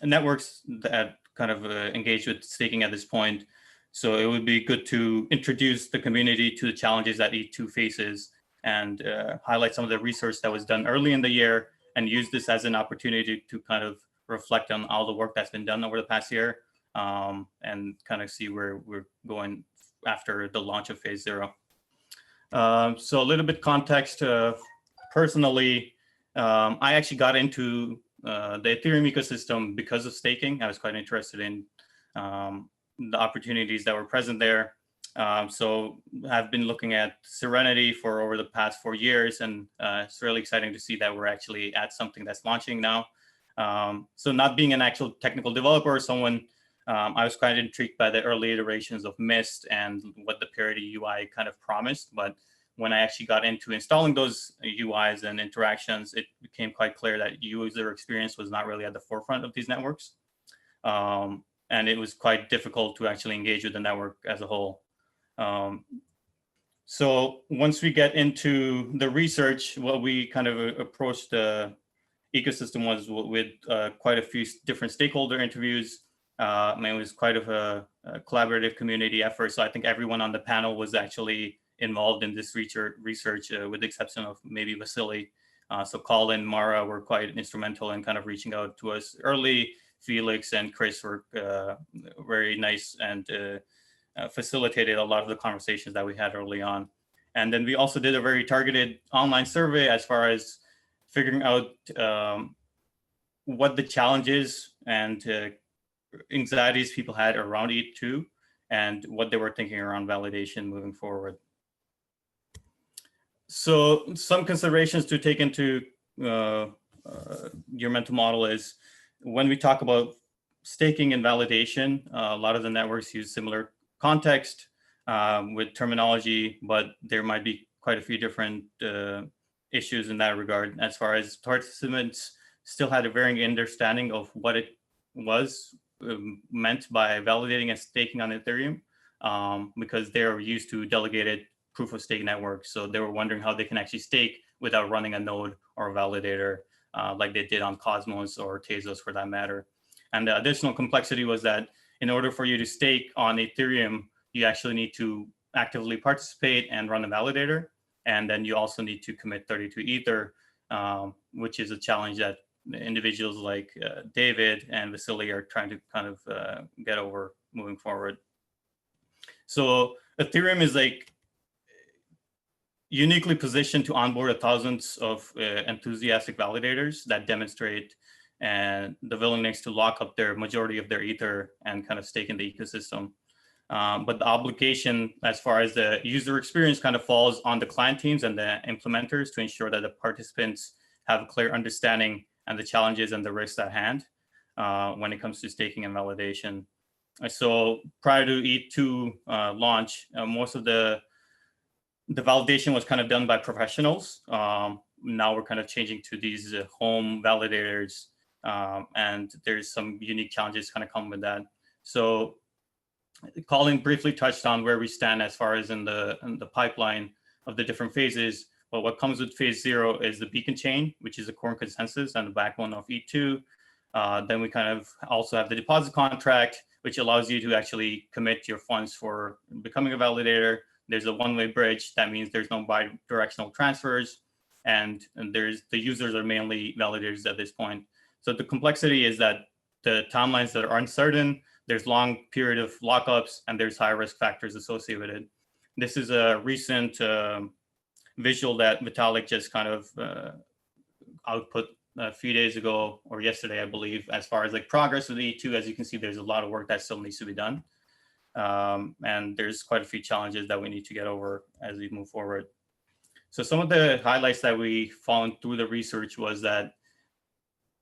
networks that kind of engage with staking at this point. So it would be good to introduce the community to the challenges that ETH2 faces and highlight some of the research that was done early in the year and use this as an opportunity to kind of reflect on all the work that's been done over the past year and kind of see where we're going after the launch of phase 0. So a little bit context. Personally, I actually got into the Ethereum ecosystem because of staking. I was quite interested in the opportunities that were present there. So I've been looking at Serenity for over the past 4 years, and it's really exciting to see that we're actually at something that's launching now. So not being an actual technical developer or someone, I was quite intrigued by the early iterations of Mist and what the parity UI kind of promised. But when I actually got into installing those UIs and interactions, it became quite clear that user experience was not really at the forefront of these networks. And it was quite difficult to actually engage with the network as a whole. So once we get into the research, what we kind of approached the ecosystem was with quite a few different stakeholder interviews. It was quite of a collaborative community effort. So I think everyone on the panel was actually involved in this research with the exception of maybe Vasiliy. So Collin, Mara were quite instrumental in kind of reaching out to us early. Felix and Chris were very nice and facilitated a lot of the conversations that we had early on. And then we also did a very targeted online survey as far as figuring out what the challenges and anxieties people had around ETH2 and what they were thinking around validation moving forward. So some considerations to take into your mental model is when we talk about staking and validation, a lot of the networks use similar context with terminology, but there might be quite a few different issues in that regard as far as participants still had a varying understanding of what it was meant by validating and staking on Ethereum because they're used to delegated proof of stake networks. So they were wondering how they can actually stake without running a node or a validator like they did on Cosmos or Tezos for that matter. And the additional complexity was that in order for you to stake on Ethereum, you actually need to actively participate and run a validator. And then you also need to commit 32 Ether, which is a challenge that individuals like David and Vasiliy are trying to kind of get over moving forward. So Ethereum is like uniquely positioned to onboard thousands of enthusiastic validators that demonstrate the willingness to lock up their majority of their Ether and kind of stake in the ecosystem. But the obligation as far as the user experience kind of falls on the client teams and the implementers to ensure that the participants have a clear understanding and the challenges and the risks at hand when it comes to staking and validation. So prior to ETH2 launch, most of the validation was kind of done by professionals. Now we're kind of changing to these home validators, and there's some unique challenges kind of come with that. So Collin briefly touched on where we stand as far as in the pipeline of the different phases. But what comes with phase 0 is the beacon chain, which is a core consensus and the backbone of ETH2. Then we kind of also have the deposit contract, which allows you to actually commit your funds for becoming a validator. There's a one-way bridge. That means there's no bi-directional transfers. And there's the users are mainly validators at this point. So the complexity is that the timelines that are uncertain, there's long period of lockups, and there's high risk factors associated with it. This is a recent visual that Vitalik just kind of output a few days ago or yesterday, I believe, as far as like progress with ETH2. As you can see, there's a lot of work that still needs to be done. And there's quite a few challenges that we need to get over as we move forward. So some of the highlights that we found through the research was that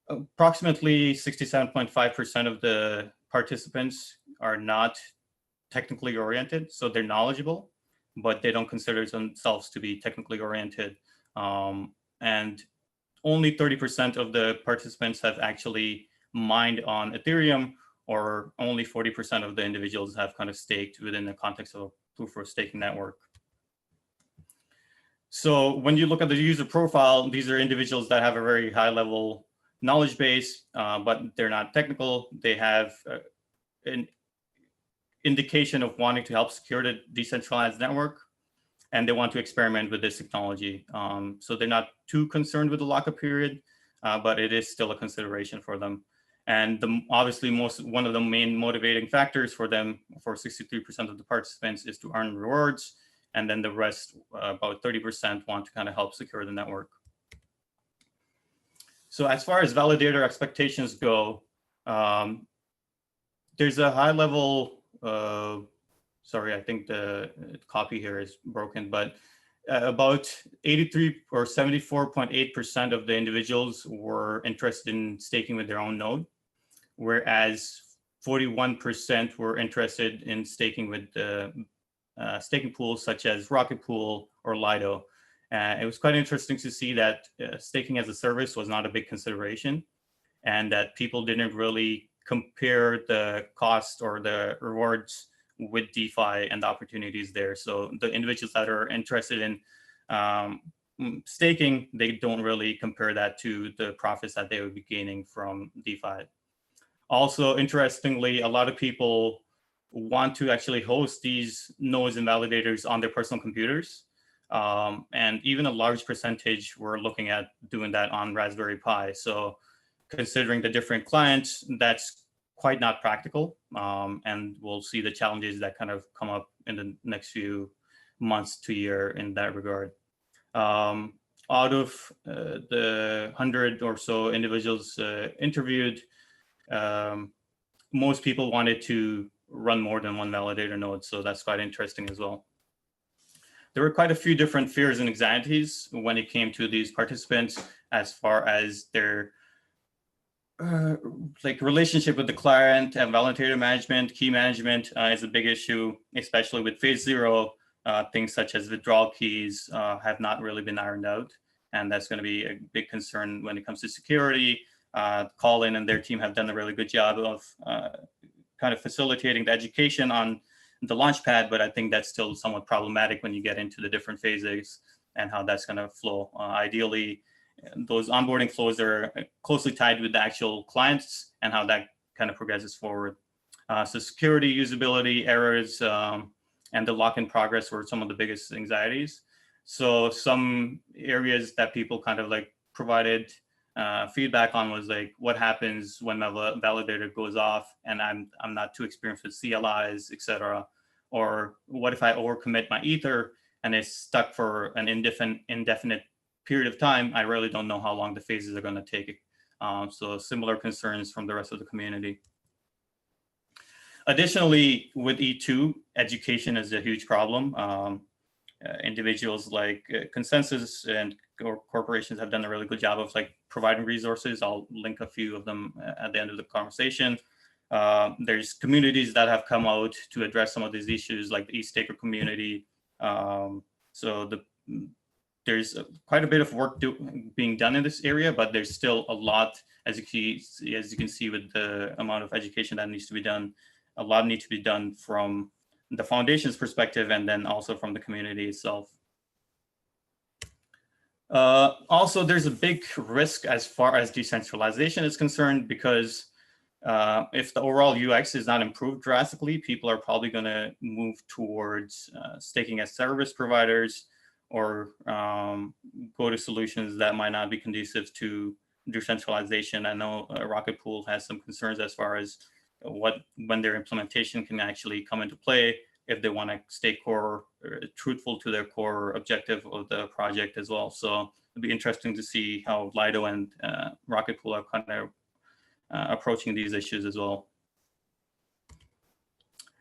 approximately 67.5% of the participants are not technically oriented. So they're knowledgeable, but they don't consider themselves to be technically oriented. And only 30% of the participants have actually mined on Ethereum, or only 40% of the individuals have kind of staked within the context of a proof of staking network. So when you look at the user profile, these are individuals that have a very high level knowledge base, but they're not technical. They have an indication of wanting to help secure the decentralized network, and they want to experiment with this technology. So they're not too concerned with the lockup period, but it is still a consideration for them. And obviously one of the main motivating factors for them, for 63% of the participants, is to earn rewards. And then the rest, about 30%, want to kind of help secure the network. So as far as validator expectations go, there's a high level, sorry, I think the copy here is broken, but about 83 or 74.8% of the individuals were interested in staking with their own node, whereas 41% were interested in staking with staking pools such as Rocket Pool or Lido. It was quite interesting to see that staking as a service was not a big consideration, and that people didn't really compare the cost or the rewards with DeFi and the opportunities there. So the individuals that are interested in staking, they don't really compare that to the profits that they would be gaining from DeFi. Also, interestingly, a lot of people want to actually host these nodes and validators on their personal computers. And even a large percentage were looking at doing that on Raspberry Pi. So considering the different clients, that's quite not practical. And we'll see the challenges that kind of come up in the next few months to year in that regard. Out of the 100 or so individuals interviewed, most people wanted to run more than one validator node. So that's quite interesting as well. There were quite a few different fears and anxieties when it came to these participants, as far as their like relationship with the client and validator management. Key management is a big issue, especially with phase 0. Things such as withdrawal keys have not really been ironed out. And that's going to be a big concern when it comes to security. Collin and their team have done a really good job of kind of facilitating the education on the launchpad, but I think that's still somewhat problematic when you get into the different phases and how that's going to flow. Ideally, those onboarding flows are closely tied with the actual clients and how that kind of progresses forward. So security, usability, errors, and the lock-in progress were some of the biggest anxieties. So some areas that people kind of like provided feedback on was like, what happens when my validator goes off and I'm not too experienced with CLIs, etc. Or what if I overcommit my Ether and it's stuck for an indefinite period of time? I really don't know how long the phases are going to take. So similar concerns from the rest of the community. Additionally, with ETH2, education is a huge problem. Individuals like ConsenSys and corporations have done a really good job of like providing resources. I'll link a few of them at the end of the conversation. There's communities that have come out to address some of these issues, like the eStaker community. There's quite a bit of work being done in this area, but there's still a lot, as you can see with the amount of education that needs to be done. A lot needs to be done from the foundation's perspective, and then also from the community itself. Also, there's a big risk as far as decentralization is concerned, because if the overall UX is not improved drastically, people are probably going to move towards staking as service providers, or go to solutions that might not be conducive to decentralization. I know Rocket Pool has some concerns as far as when their implementation can actually come into play, if they want to stay truthful to their core objective of the project as well. So it'll be interesting to see how Lido and Rocket Pool are kind of approaching these issues as well.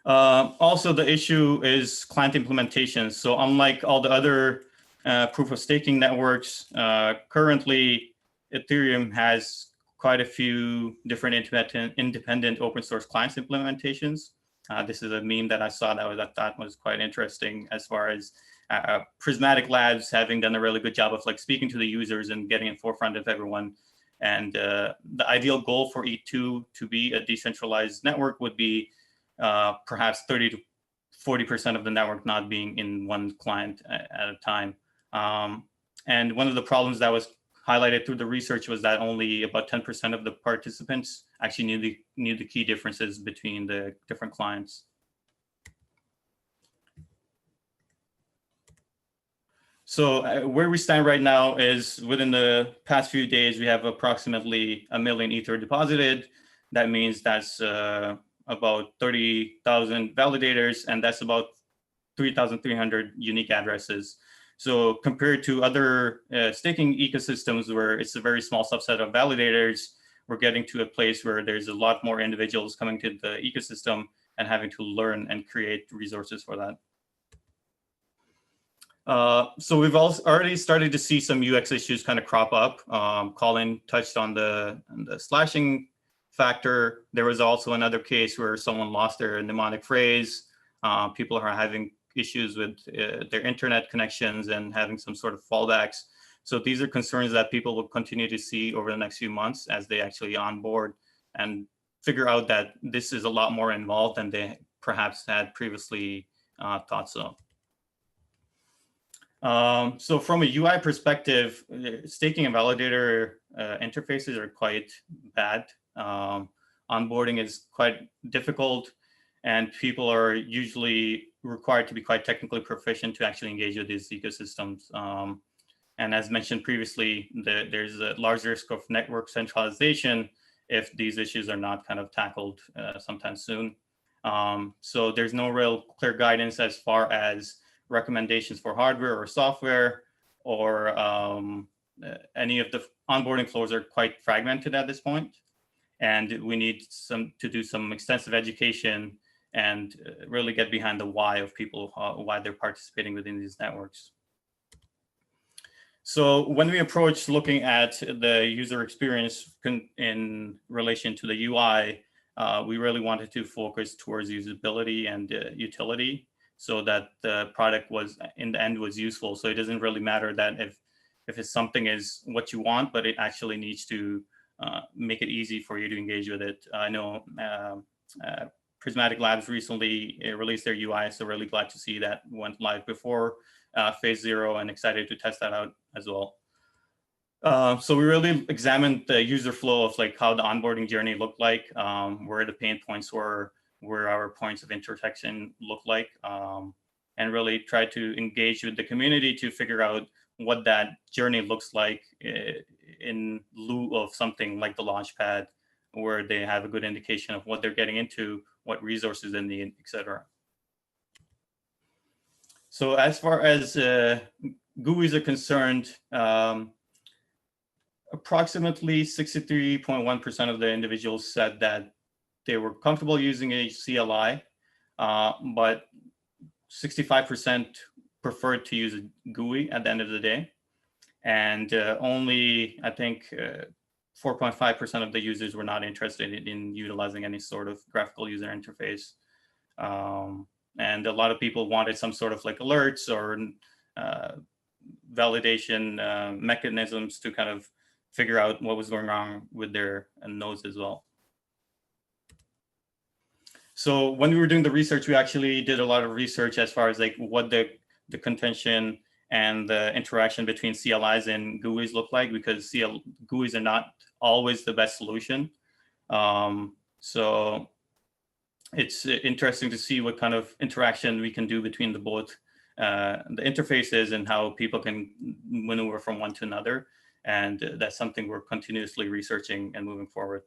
Also, the issue is client implementation. So unlike all the other proof of staking networks, currently Ethereum has quite a few different independent open source clients implementations. This is a meme that I saw that I thought was quite interesting, as far as Prysmatic Labs having done a really good job of like speaking to the users and getting in forefront of everyone. And the ideal goal for ETH2 to be a decentralized network would be perhaps 30 to 40% of the network not being in one client at a time. And one of the problems that was highlighted through the research was that only about 10% of the participants actually knew the key differences between the different clients. So where we stand right now is within the past few days, we have approximately 1 million Ether deposited. That means that's about 30,000 validators, and that's about 3,300 unique addresses. So compared to other staking ecosystems where it's a very small subset of validators, we're getting to a place where there's a lot more individuals coming to the ecosystem and having to learn and create resources for that. So we've also already started to see some UX issues kind of crop up. Collin touched on the slashing factor. There was also another case where someone lost their mnemonic phrase. People are having issues with their internet connections and having some sort of fallbacks. So these are concerns that people will continue to see over the next few months as they actually onboard and figure out that this is a lot more involved than they perhaps had previously thought so. So from a UI perspective, staking and validator interfaces are quite bad. Onboarding is quite difficult, and people are usually required to be quite technically proficient to actually engage with these ecosystems. And as mentioned previously, there's a large risk of network centralization if these issues are not kind of tackled sometime soon. So there's no real clear guidance as far as recommendations for hardware or software, or any of the onboarding flows are quite fragmented at this point. And we need to do some extensive education and really get behind the why of people, why they're participating within these networks. So when we approach looking at the user experience in relation to the UI, we really wanted to focus towards usability and utility, so that the product was, in the end, was useful. So it doesn't really matter that if it's something is what you want, but it actually needs to make it easy for you to engage with it. I know Prysmatic Labs recently released their UI, so really glad to see that went live before phase 0 and excited to test that out as well. So we really examined the user flow of like how the onboarding journey looked like, where the pain points were, where our points of intersection look like, and really try to engage with the community to figure out what that journey looks like in lieu of something like the Launchpad, where they have a good indication of what they're getting into, what resources they need, etc. So as far as GUIs are concerned, approximately 63.1% of the individuals said that they were comfortable using a CLI, but 65% preferred to use a GUI at the end of the day. And only, I think, 4.5% of the users were not interested in utilizing any sort of graphical user interface. And a lot of people wanted some sort of like alerts or validation mechanisms to kind of figure out what was going wrong with their nodes as well. So when we were doing the research, we actually did a lot of research as far as like what the contention and the interaction between CLIs and GUIs look like, because GUIs are not always the best solution. So it's interesting to see what kind of interaction we can do between the both the interfaces and how people can maneuver from one to another. And that's something we're continuously researching and moving forward.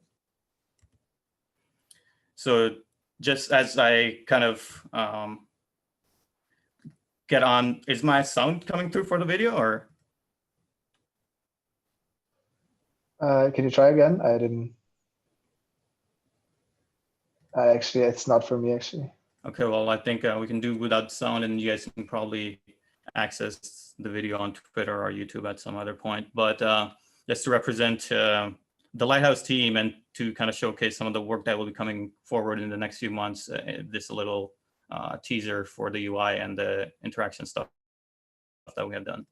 So just as I kind of get on, is my sound coming through for the video or? Can you try again? I didn't. Actually, it's not for me, actually. Okay, well, I think we can do without sound, and you guys can probably access the video on Twitter or YouTube at some other point. But just to represent the Lighthouse team and to kind of showcase some of the work that will be coming forward in the next few months, this little teaser for the UI and the interaction stuff. that we have done.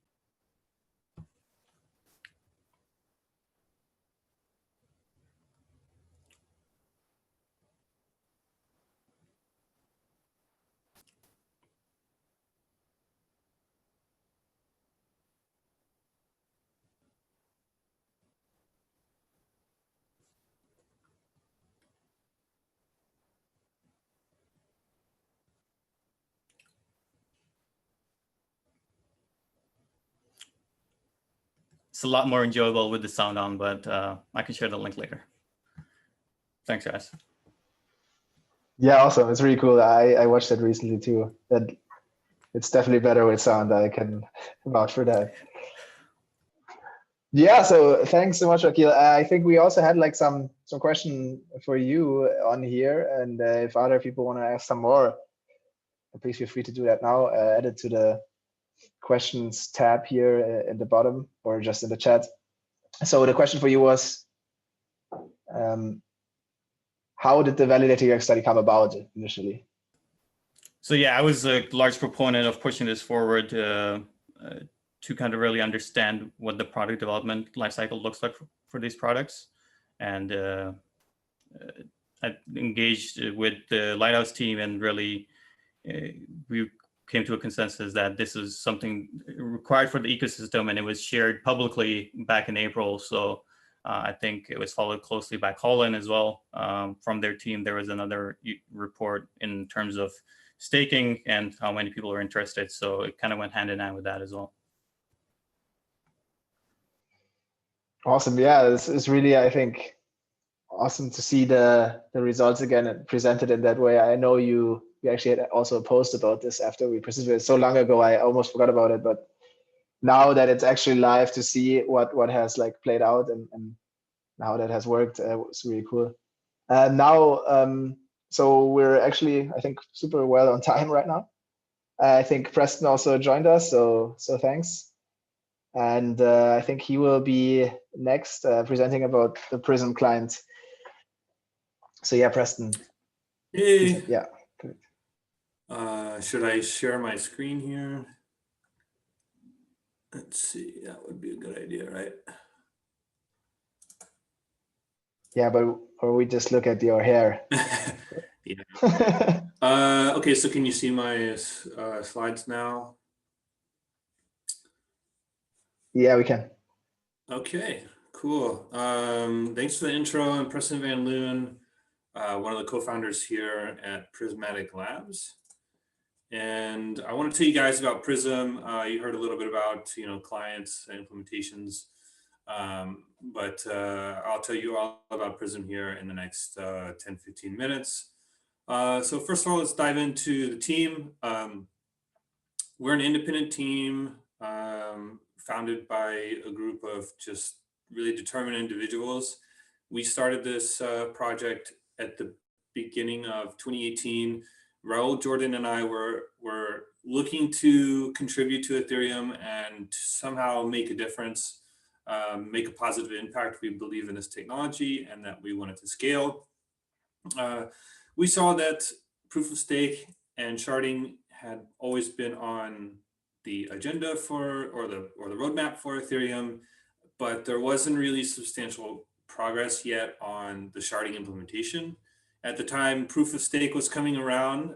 It's a lot more enjoyable with the sound on, but I can share the link later. Thanks, guys. Yeah, awesome. It's really cool. I watched that recently too. That it's definitely better with sound. I can vouch for that. Yeah, so thanks so much, Aqeel. I think we also had like some question for you on here, and if other people want to ask some more, please feel free to do that now. Add it to the questions tab here at the bottom, or just in the chat. So the question for you was, how did the Validator UX study come about initially? So yeah, I was a large proponent of pushing this forward to kind of really understand what the product development lifecycle looks like for these products. And I engaged with the Lighthouse team, and really we came to a consensus that this is something required for the ecosystem, and it was shared publicly back in April. So I think it was followed closely by Collin as well. From their team, there was another report in terms of staking and how many people are interested. So it kind of went hand in hand with that as well. Awesome. Yeah, this is really, I think, awesome to see the results again presented in that way. I know you actually had also a post about this after we presented it so long ago. I almost forgot about it, but now that it's actually live, to see what has like played out and how that has worked was really cool. Now, so we're actually, I think, super well on time right now. I think Preston also joined us, so thanks. And I think he will be next presenting about the Prysm client. So yeah, Preston. Hey. Yeah. Should I share my screen here? Let's see, that would be a good idea, right? Yeah, but or we just look at your hair. Yeah. Okay, so can you see my slides now? Yeah, we can. Okay, cool. Thanks for the intro. I'm Preston Van Loon, one of the co-founders here at Prysmatic Labs. And I want to tell you guys about Prysm. You heard a little bit about, clients and implementations, but I'll tell you all about Prysm here in the next 10, 15 minutes. So first of all, let's dive into the team. We're an independent team founded by a group of just really determined individuals. We started this project at the beginning of 2018. Raul, Jordan, and I were looking to contribute to Ethereum and somehow make a difference, make a positive impact. We believe in this technology and that we wanted to scale. We saw that proof of stake and sharding had always been on the agenda or the roadmap for Ethereum, but there wasn't really substantial progress yet on the sharding implementation. At the time, proof of stake was coming around.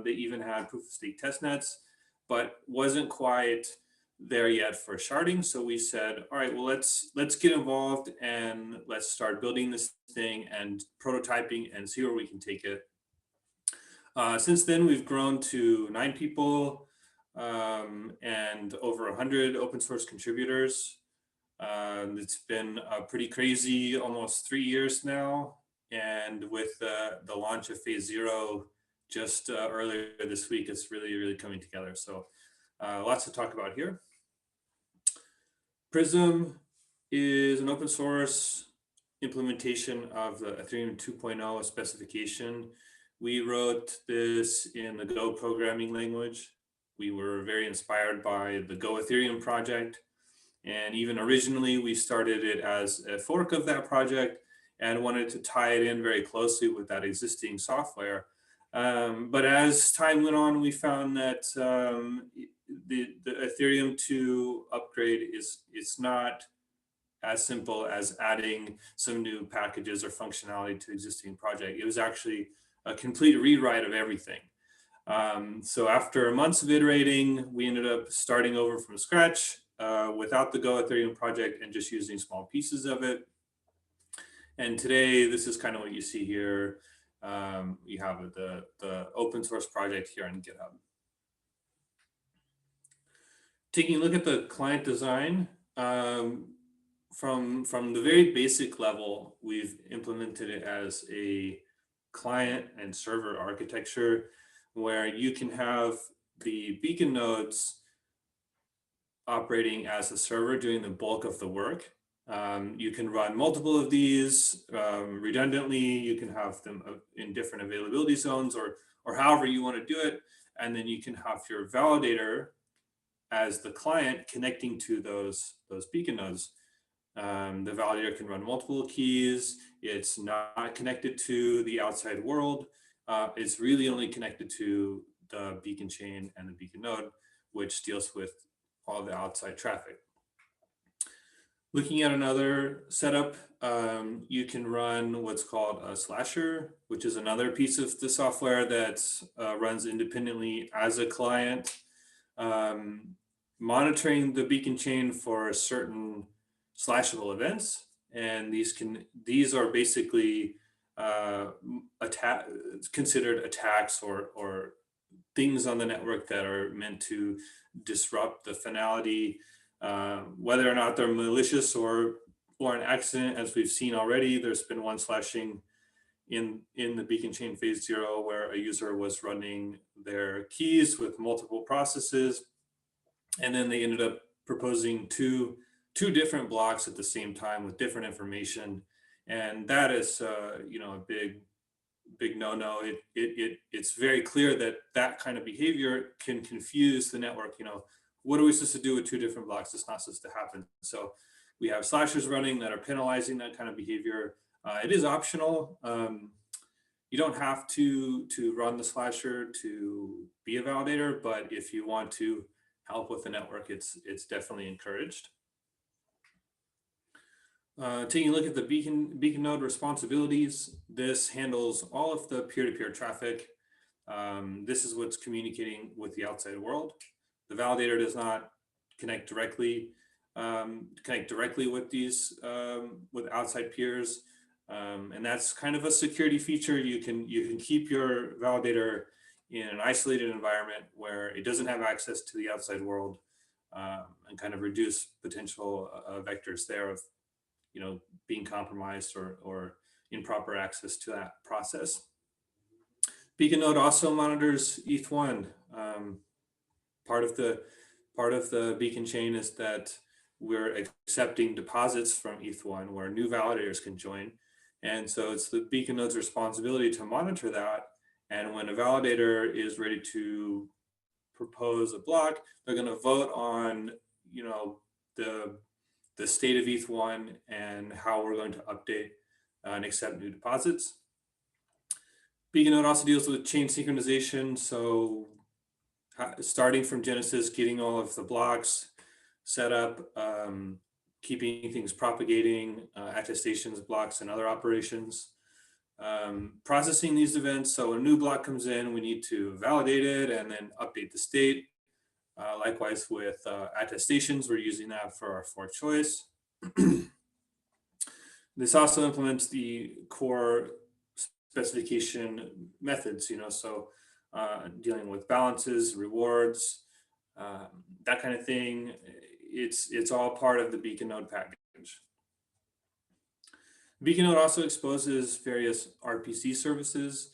They even had proof of stake testnets, but wasn't quite there yet for sharding. So we said, all right, well, let's get involved and let's start building this thing and prototyping and see where we can take it. Since then, we've grown to 9 people and over 100 open source contributors. It's been pretty crazy, almost 3 years now. And with the launch of phase 0 just earlier this week, it's really, really coming together. So lots to talk about here. Prysm is an open source implementation of the Ethereum 2.0 specification. We wrote this in the Go programming language. We were very inspired by the Go Ethereum project. And even originally, we started it as a fork of that project and wanted to tie it in very closely with that existing software. But as time went on, we found that the Ethereum 2 upgrade it's not as simple as adding some new packages or functionality to existing project. It was actually a complete rewrite of everything. So after months of iterating, we ended up starting over from scratch without the Go Ethereum project and just using small pieces of it. And today, this is kind of what you see here. You have the open source project here on GitHub. Taking a look at the client design, from the very basic level, we've implemented it as a client and server architecture where you can have the beacon nodes operating as a server doing the bulk of the work. You can run multiple of these redundantly. You can have them in different availability zones or however you want to do it. And then you can have your validator as the client connecting to those beacon nodes. The validator can run multiple keys. It's not connected to the outside world. It's really only connected to the beacon chain and the beacon node, which deals with all the outside traffic. Looking at another setup, you can run what's called a slasher, which is another piece of the software that runs independently as a client, monitoring the beacon chain for certain slashable events. And these are basically considered attacks or things on the network that are meant to disrupt the finality, whether or not they're malicious or an accident. As we've seen already, there's been one slashing in the beacon chain phase 0 where a user was running their keys with multiple processes, and then they ended up proposing two different blocks at the same time with different information, and that is a big no-no. It's very clear that kind of behavior can confuse the network. What are we supposed to do with two different blocks? It's not supposed to happen. So we have slashers running that are penalizing that kind of behavior. It is optional. You don't have to run the slasher to be a validator, but if you want to help with the network, it's definitely encouraged. Taking a look at the beacon node responsibilities, this handles all of the peer-to-peer traffic. This is what's communicating with the outside world. The validator does not connect directly with these with outside peers, and that's kind of a security feature. You can keep your validator in an isolated environment where it doesn't have access to the outside world, and kind of reduce potential vectors there of being compromised or improper access to that process. Beacon node also monitors ETH1. Part of the beacon chain is that we're accepting deposits from ETH1 where new validators can join. And so it's the beacon node's responsibility to monitor that. And when a validator is ready to propose a block, they're going to vote on the state of ETH1 and how we're going to update and accept new deposits. Beacon node also deals with chain synchronization. So starting from Genesis, getting all of the blocks set up, keeping things propagating, attestations, blocks, and other operations. Processing these events. So a new block comes in, we need to validate it and then update the state. Likewise with attestations, we're using that for our for choice. This also implements the core specification methods, so dealing with balances, rewards, that kind of thing. It's all part of the beacon node package. Beacon node also exposes various RPC services.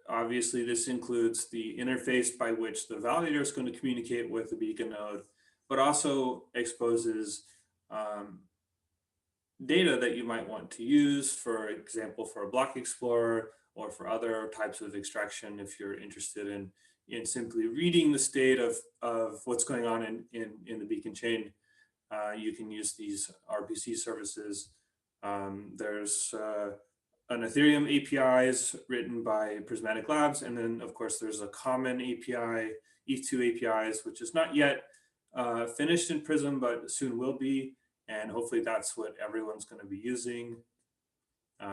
Obviously, this includes the interface by which the validator is going to communicate with the beacon node, but also exposes data that you might want to use, for example, for a block explorer or for other types of extraction. If you're interested in simply reading the state of what's going on in the beacon chain, you can use these RPC services. There's an Ethereum APIs written by Prysmatic Labs. And then of course, there's a common API, ETH2 APIs, which is not yet finished in Prysm, but soon will be. And hopefully that's what everyone's going to be using.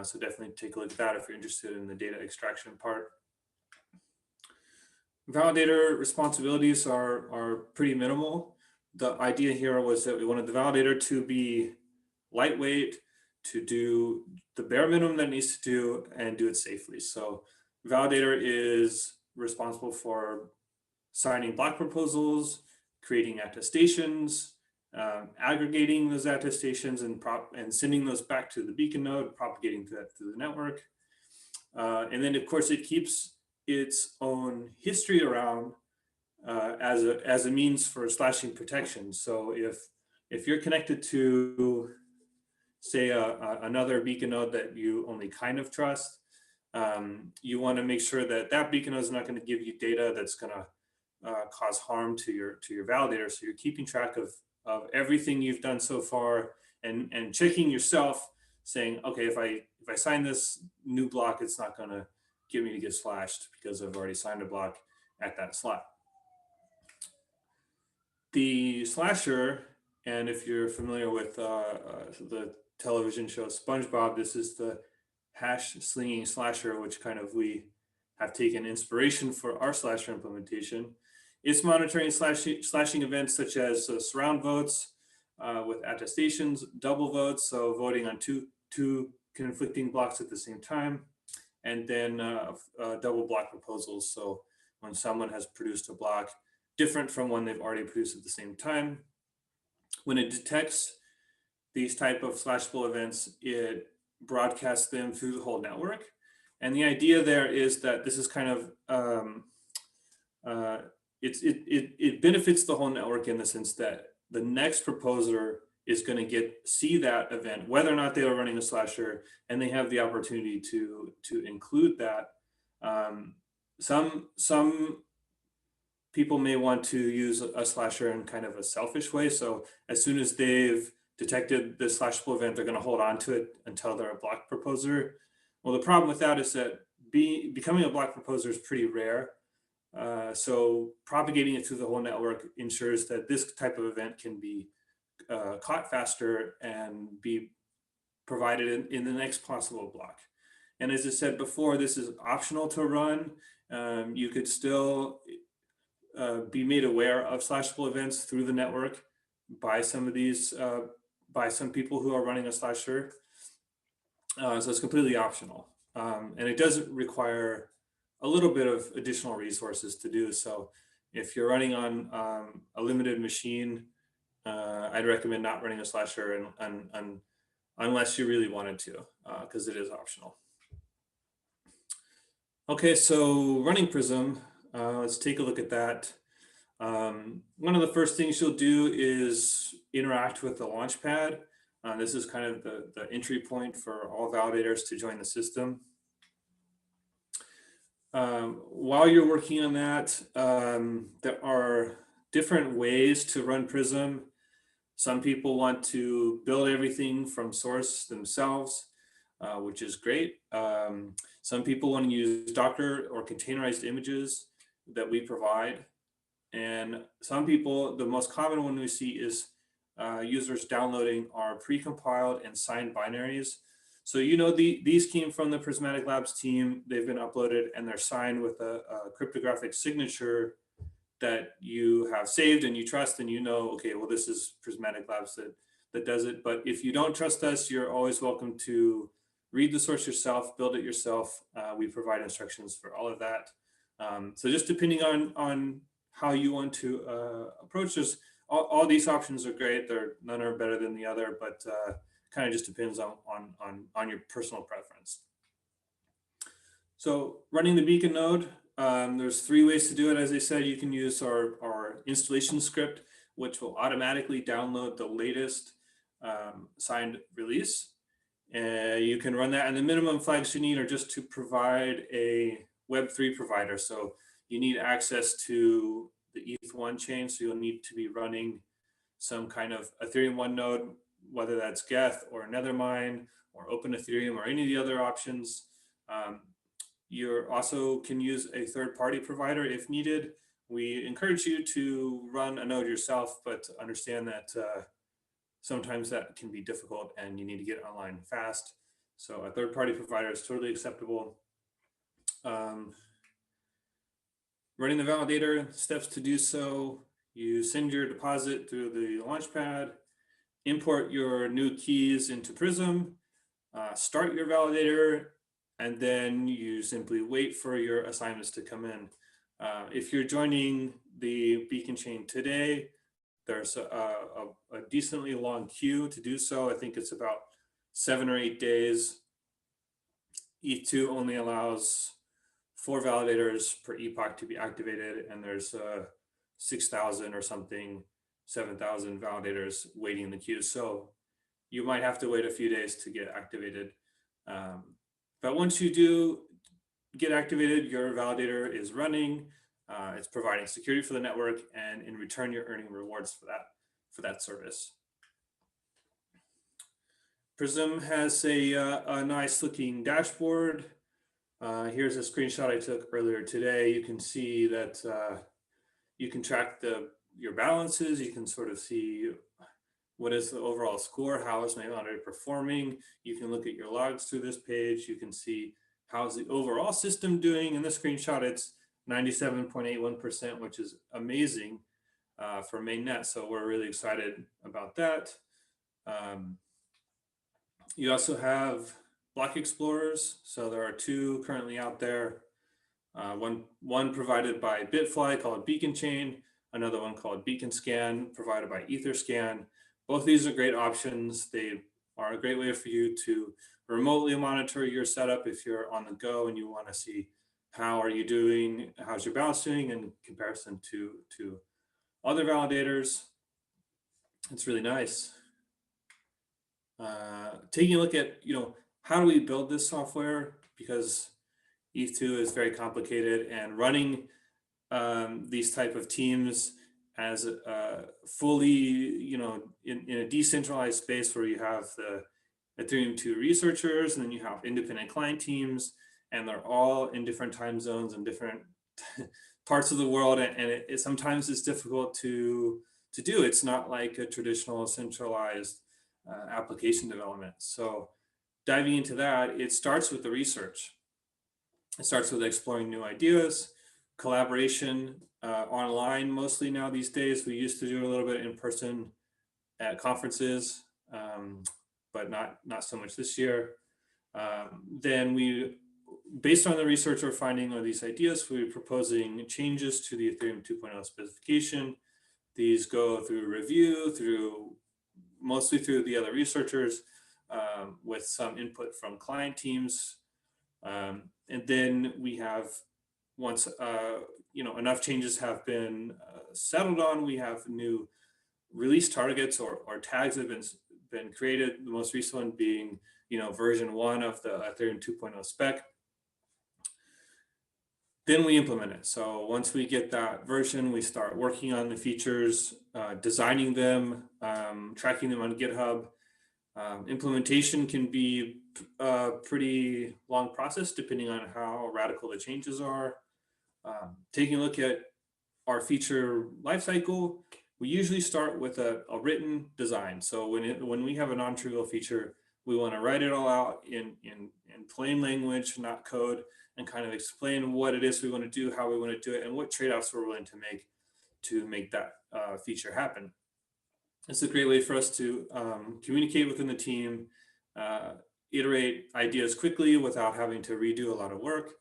So definitely take a look at that if you're interested in the data extraction part. Validator responsibilities are pretty minimal. The idea here was that we wanted the validator to be lightweight, to do the bare minimum that it needs to do and do it safely. So validator is responsible for signing block proposals, creating attestations, aggregating those attestations and sending those back to the beacon node, propagating that through the network. And then of course it keeps its own history around as a means for slashing protection. So if you're connected to, say, another beacon node that you only kind of trust, you want to make sure that that beacon node is not going to give you data that's going to cause harm to your validator. So you're keeping track of everything you've done so far and checking yourself, saying, okay, if I sign this new block, it's not going to get me to get slashed because I've already signed a block at that slot. The slasher, and if you're familiar with the television show SpongeBob, this is the hash slinging slasher, which kind of we have taken inspiration for our slasher implementation. It's monitoring slashing events such as surround votes with attestations, double votes, so voting on two conflicting blocks at the same time, and then double block proposals. So when someone has produced a block different from one they've already produced at the same time, when it detects these type of slashable events, it broadcasts them through the whole network. And the idea there is that this is kind of, it benefits the whole network in the sense that the next proposer is going to see that event, whether or not they are running a slasher, and they have the opportunity to include that. Some people may want to use a slasher in kind of a selfish way. So as soon as they've detected the slashable event, they're going to hold on to it until they're a block proposer. Well, the problem with that is that becoming a block proposer is pretty rare. So propagating it through the whole network ensures that this type of event can be caught faster and be provided in the next possible block. And as I said before, this is optional to run. You could still be made aware of slashable events through the network by some of these, by some people who are running a slasher. So it's completely optional. And it doesn't require a little bit of additional resources to do. So if you're running on a limited machine, I'd recommend not running a slasher unless you really wanted to, because it is optional. Okay, so running Prysm, let's take a look at that. One of the first things you'll do is interact with the launchpad. This is kind of the entry point for all validators to join the system. While you're working on that, there are different ways to run Prysm. Some people want to build everything from source themselves, which is great. Some people want to use Docker or containerized images that we provide. And some people, the most common one we see is users downloading our precompiled and signed binaries. So, you know, these came from the Prysmatic Labs team. They've been uploaded and they're signed with a cryptographic signature that you have saved and you trust, and you know, okay, well, this is Prysmatic Labs that does it. But if you don't trust us, you're always welcome to read the source yourself, build it yourself. We provide instructions for all of that. So just depending on how you want to approach this, all these options are great. None are better than the other, but kind of just depends on your personal preference. So running the beacon node, there's 3 ways to do it. As I said, you can use our installation script, which will automatically download the latest signed release. You can run that, and the minimum flags you need are just to provide a Web3 provider. So you need access to the ETH2 chain, so you'll need to be running some kind of Ethereum 1 node whether that's Geth or Nethermine or Open Ethereum or any of the other options. You also can use a third-party provider if needed. We encourage you to run a node yourself, but understand that sometimes that can be difficult and you need to get online fast. So a third-party provider is totally acceptable. Running the validator, steps to do so: you send your deposit through the launchpad, import your new keys into Prysm, start your validator, and then you simply wait for your assignments to come in. If you're joining the Beacon chain today, there's a decently long queue to do so. I think it's about 7 or 8 days. ETH2 only allows 4 validators per epoch to be activated, and there's 6,000 or something, 7,000 validators waiting in the queue. So you might have to wait a few days to get activated. But once you do get activated, your validator is running. It's providing security for the network, and in return, you're earning rewards for that service. Prysm has a nice looking dashboard. Here's a screenshot I took earlier today. You can see that you can track your balances. You can sort of see what is the overall score, how is my validator performing. You can look at your logs through this page. You can see how's the overall system doing. In this screenshot, it's 97.81%, which is amazing for mainnet. So we're really excited about that. You also have block explorers. So there are 2 currently out there. One provided by Bitfly called Beacon Chain, another one called Beacon Scan provided by Etherscan. Both of these are great options. They are a great way for you to remotely monitor your setup if you're on the go and you want to see how are you doing, how's your balance doing in comparison to other validators. It's really nice. Taking a look at, how do we build this software? Because ETH2 is very complicated, and running these type of teams as fully, in a decentralized space where you have the Ethereum 2 researchers, and then you have independent client teams, and they're all in different time zones and different parts of the world, and it sometimes is difficult to do. It's not like a traditional centralized application development. So diving into that, it starts with the research. It starts with exploring new ideas, collaboration online mostly now these days. We used to do a little bit in person at conferences, but not so much this year. Then based on the research we're finding or these ideas, we're proposing changes to the Ethereum 2.0 specification. These go through review, mostly through the other researchers, with some input from client teams. And then we have, once enough changes have been settled on, we have new release targets or tags that have been created. The most recent one being version 1 of the Ethereum 2.0 spec. Then we implement it. So once we get that version, we start working on the features, designing them, tracking them on GitHub. Implementation can be a pretty long process depending on how radical the changes are. Taking a look at our feature lifecycle, we usually start with a written design. So when we have a non-trivial feature, we want to write it all out in plain language, not code, and kind of explain what it is we want to do, how we want to do it, and what trade-offs we're willing to make that feature happen. It's a great way for us to communicate within the team, iterate ideas quickly without having to redo a lot of work.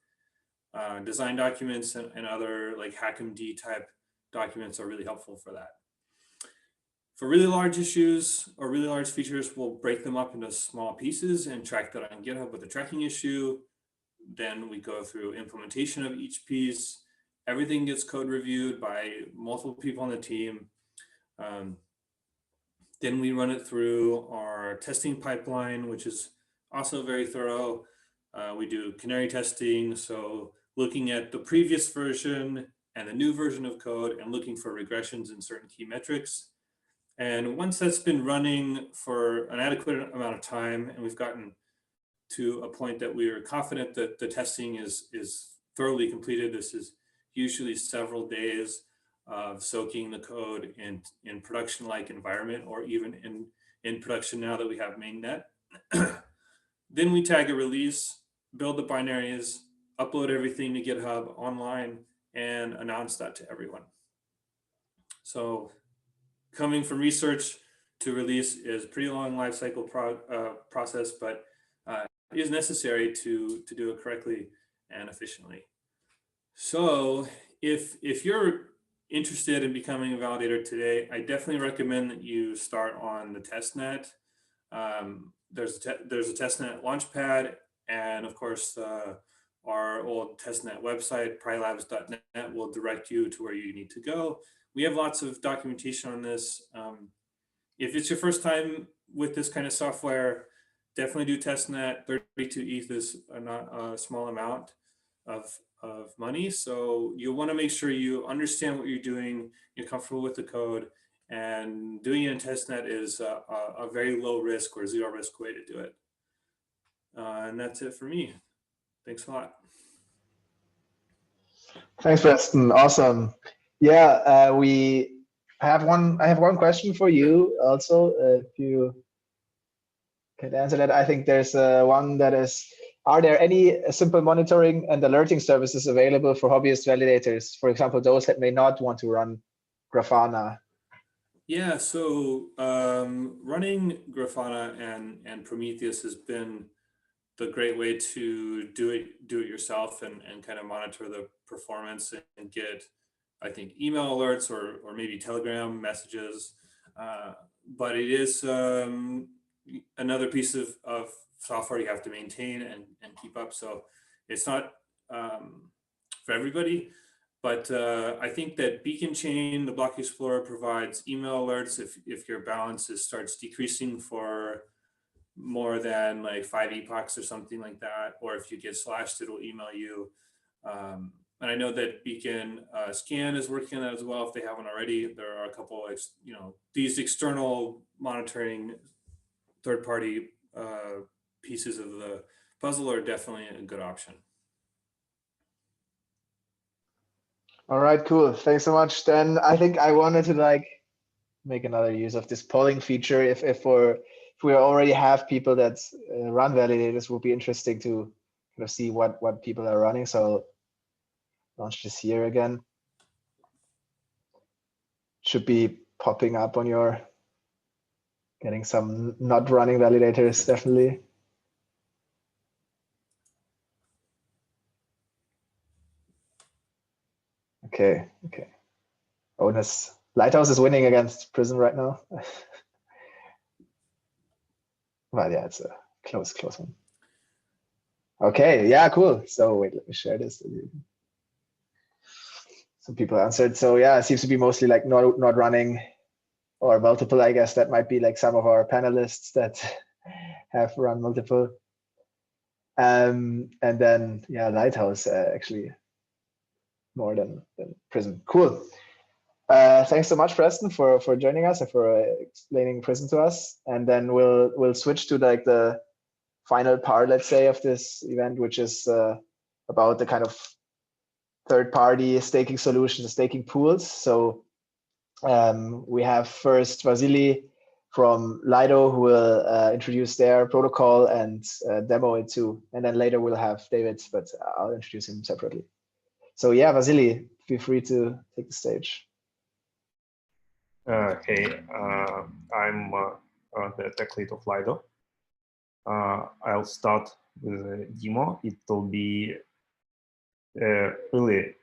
Design documents and other like HackMD type documents are really helpful for that. For really large issues or really large features, we'll break them up into small pieces and track that on GitHub with a tracking issue. Then we go through implementation of each piece. Everything gets code reviewed by multiple people on the team. Then we run it through our testing pipeline, which is also very thorough. We do canary testing, so looking at the previous version and the new version of code and looking for regressions in certain key metrics. And once that's been running for an adequate amount of time, and we've gotten to a point that we are confident that the testing is thoroughly completed, this is usually several days of soaking the code in production-like environment, or even in production now that we have mainnet. Then we tag a release, build the binaries, upload everything to GitHub online, and announce that to everyone. So coming from research to release is a pretty long lifecycle process, but it is necessary to do it correctly and efficiently. So if you're interested in becoming a validator today, I definitely recommend that you start on the testnet. There's a testnet launchpad, and of course, our old testnet website, prylabs.net, will direct you to where you need to go. We have lots of documentation on this. If it's your first time with this kind of software, definitely do testnet. 32 ETH is not a small amount of money. So you want to make sure you understand what you're doing, you're comfortable with the code, and doing it in testnet is a very low risk or zero risk way to do it. And that's it for me. Thanks a lot. Thanks, Preston. Awesome. Yeah, I have one question for you also, if you can answer that. I think there's one that is, are there any simple monitoring and alerting services available for hobbyist validators? For example, those that may not want to run Grafana. Yeah, so running Grafana and Prometheus has been the great way to do it yourself and kind of monitor the performance and get, I think, email alerts or maybe Telegram messages. But it is another piece of software you have to maintain and keep up. So it's not for everybody. But I think that Beacon Chain, the Block Explorer, provides email alerts if your balance starts decreasing for more than like 5 epochs or something like that, or if you get slashed, it'll email you. And I know that Beacon Scan is working on that as well. If they haven't already, there are a couple, these external monitoring third-party pieces of the puzzle are definitely a good option. All right, cool. Thanks so much. Then I think I wanted to make another use of this polling feature. If we already have people that run validators, would be interesting to kind of see what people are running. So I'll launch this here again. Should be popping up on your, getting some not running validators, definitely. Okay. Oh, this Lighthouse is winning against Prysm right now. Well, yeah, it's a close one. Okay, yeah, cool. So wait, let me share this with you. Some people answered. So yeah, it seems to be mostly like not running or multiple. I guess that might be like some of our panelists that have run multiple. And then yeah, Lighthouse actually more than Prysm. Cool. Thanks so much, Preston, for joining us and for explaining Prysm to us. And then we'll switch to like the final part, let's say, of this event, which is about the kind of third-party staking solutions, staking pools. So we have first Vasiliy from Lido, who will introduce their protocol and demo it too. And then later we'll have David, but I'll introduce him separately. So yeah, Vasiliy, feel free to take the stage. Hey, I'm the tech lead of Lido. I'll start with a demo. It will be a really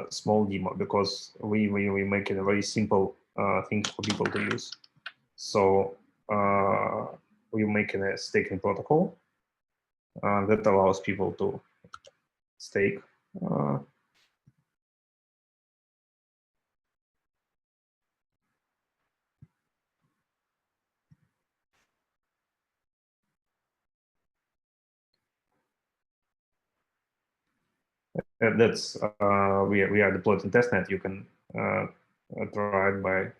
small demo because we make it a very simple thing for people to use. So we're making a staking protocol that allows people to stake. That's we are deployed in testnet. You can try it by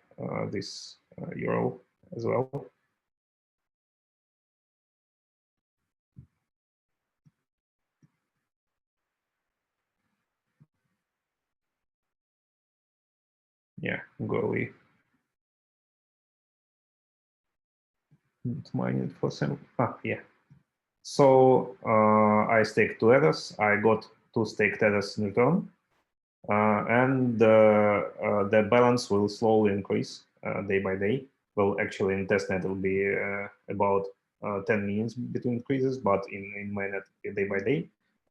this URL as well. Yeah, goalie. Mine it for some. Yeah. So I staked 2 Ethers. I got 2 staked Ethers in return, and the balance will slowly increase day by day. Well, actually, in testnet it will be about 10 minutes between increases, but in mainnet day by day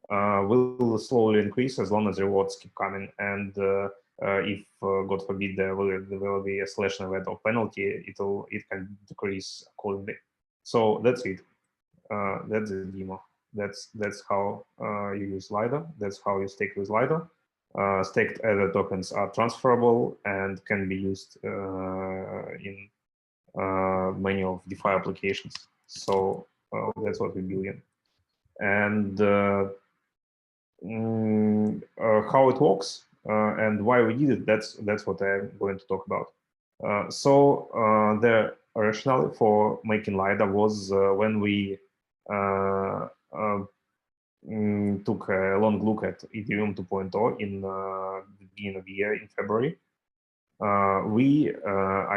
will slowly increase as long as rewards keep coming. And if God forbid there will be a slash event or penalty, it can decrease accordingly. So that's it. That's the demo. That's how you use Lido. That's how you stake with Lido. Staked Ether tokens are transferable and can be used in many of DeFi applications. So that's what we're building. And how it works and why we did it, that's what I'm going to talk about. So the rationale for making Lido was when we took a long look at Ethereum 2.0 in the beginning of the year in February. I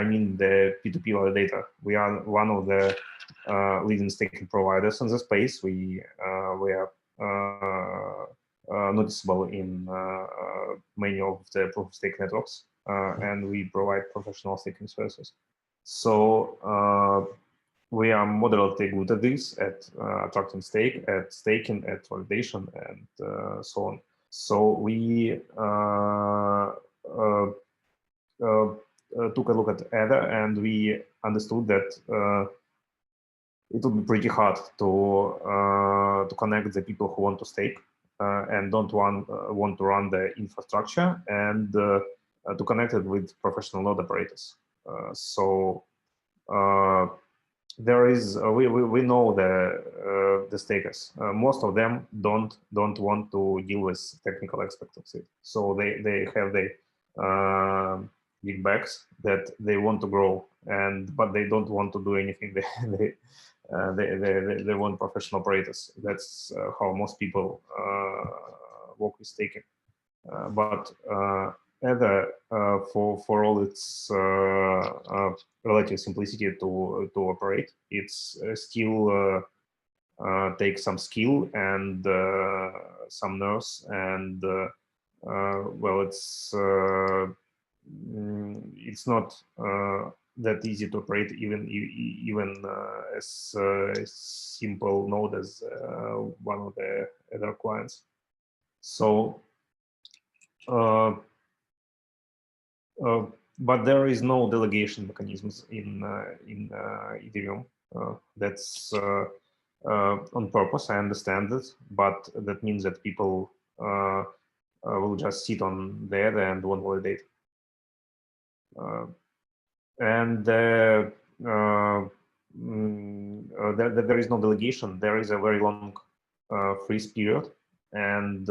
mean the P2P validator. We are one of the leading staking providers in the space. We are noticeable in many of the proof of stake networks, and we provide professional staking services. So we are moderately good at this, at attracting stake, at staking, at validation, and so on. So we took a look at Ether, and we understood that it would be pretty hard to connect the people who want to stake and don't want to run the infrastructure, and to connect it with professional node operators. So there is we know the stakers. Most of them don't want to deal with technical aspects of it. So they have the big bags that they want to grow, but they don't want to do anything. They want professional operators. That's how most people work with staking. But Ether, for all its relative simplicity to operate, it's still takes some skill and some nerves, and well, it's not that easy to operate, even as simple node as one of the other clients. So. But there is no delegation mechanisms in Ethereum. That's on purpose. I understand it, but that means that people will just sit on there and won't validate. And there is no delegation. There is a very long freeze period, and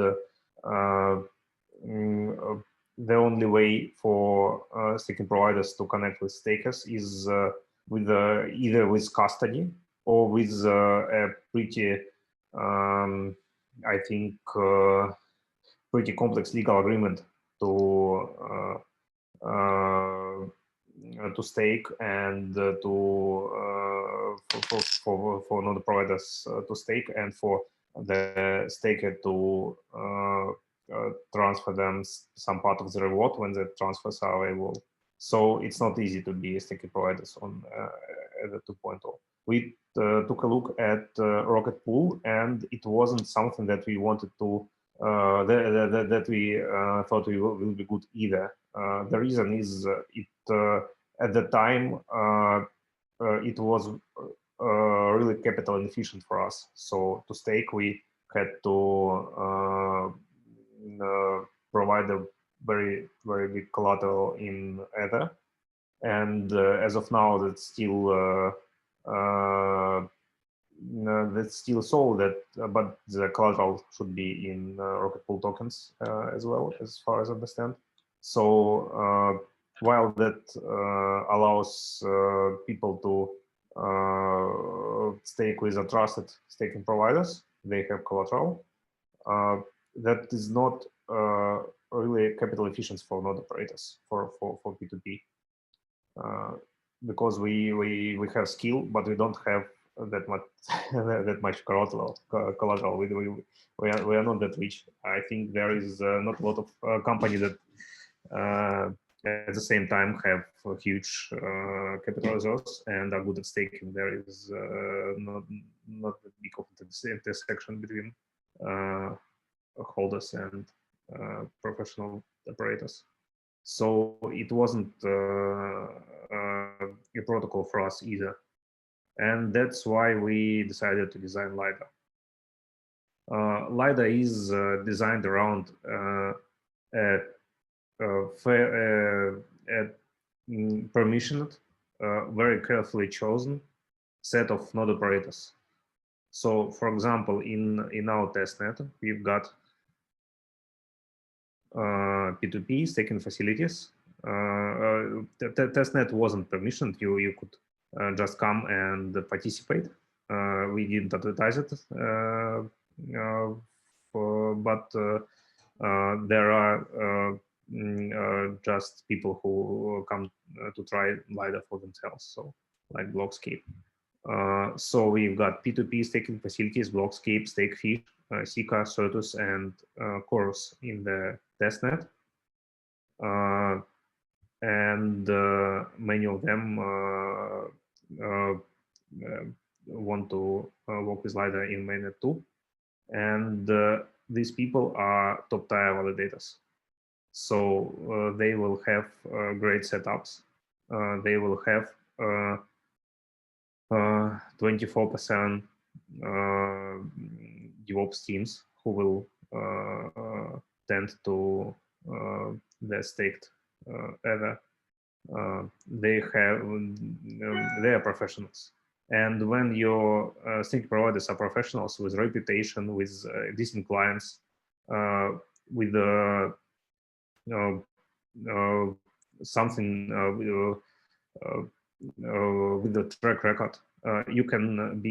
the only way for staking providers to connect with stakers is with either with custody or with a pretty, I think, pretty complex legal agreement to stake and for node providers to stake, and for the staker to transfer them some part of the reward when the transfers are available. So it's not easy to be staking providers on the 2.0. We took a look at Rocket Pool, and it wasn't something that we wanted to that we thought we will be good either. The reason is at the time it was really capital inefficient for us. So to stake, we had to provide a very big collateral in Ether, and as of now, that's still so that, but the collateral should be in Rocket Pool tokens as well, as far as I understand. So while that allows people to stake with a trusted staking providers, they have collateral. That is not really capital efficient for node operators for P2P, because we have skill, but we don't have that much that much collateral. We are not that rich. I think there is not a lot of companies that at the same time have huge capital resources and are good at staking. There is not a big of intersection between holders and professional operators. So it wasn't a protocol for us either. And that's why we decided to design Lido. Lido is designed around a permissioned, very carefully chosen set of node operators. So, for example, in our testnet, we've got P2P staking facilities. The testnet wasn't permissioned. You could just come and participate. We didn't advertise it, but there are just people who come to try Lido for themselves, so like Blockscape. So we've got P2P staking facilities, Blockscape, Stakefish, Sika, Certus, and Chorus in the testnet. And many of them want to work with Lido in mainnet too. And these people are top-tier validators. So they will have great setups. They will have 24% DevOps teams who will tend to the staked Ether. They are professionals. And when your staking providers are professionals with reputation, with existing clients, with something with the track record, you can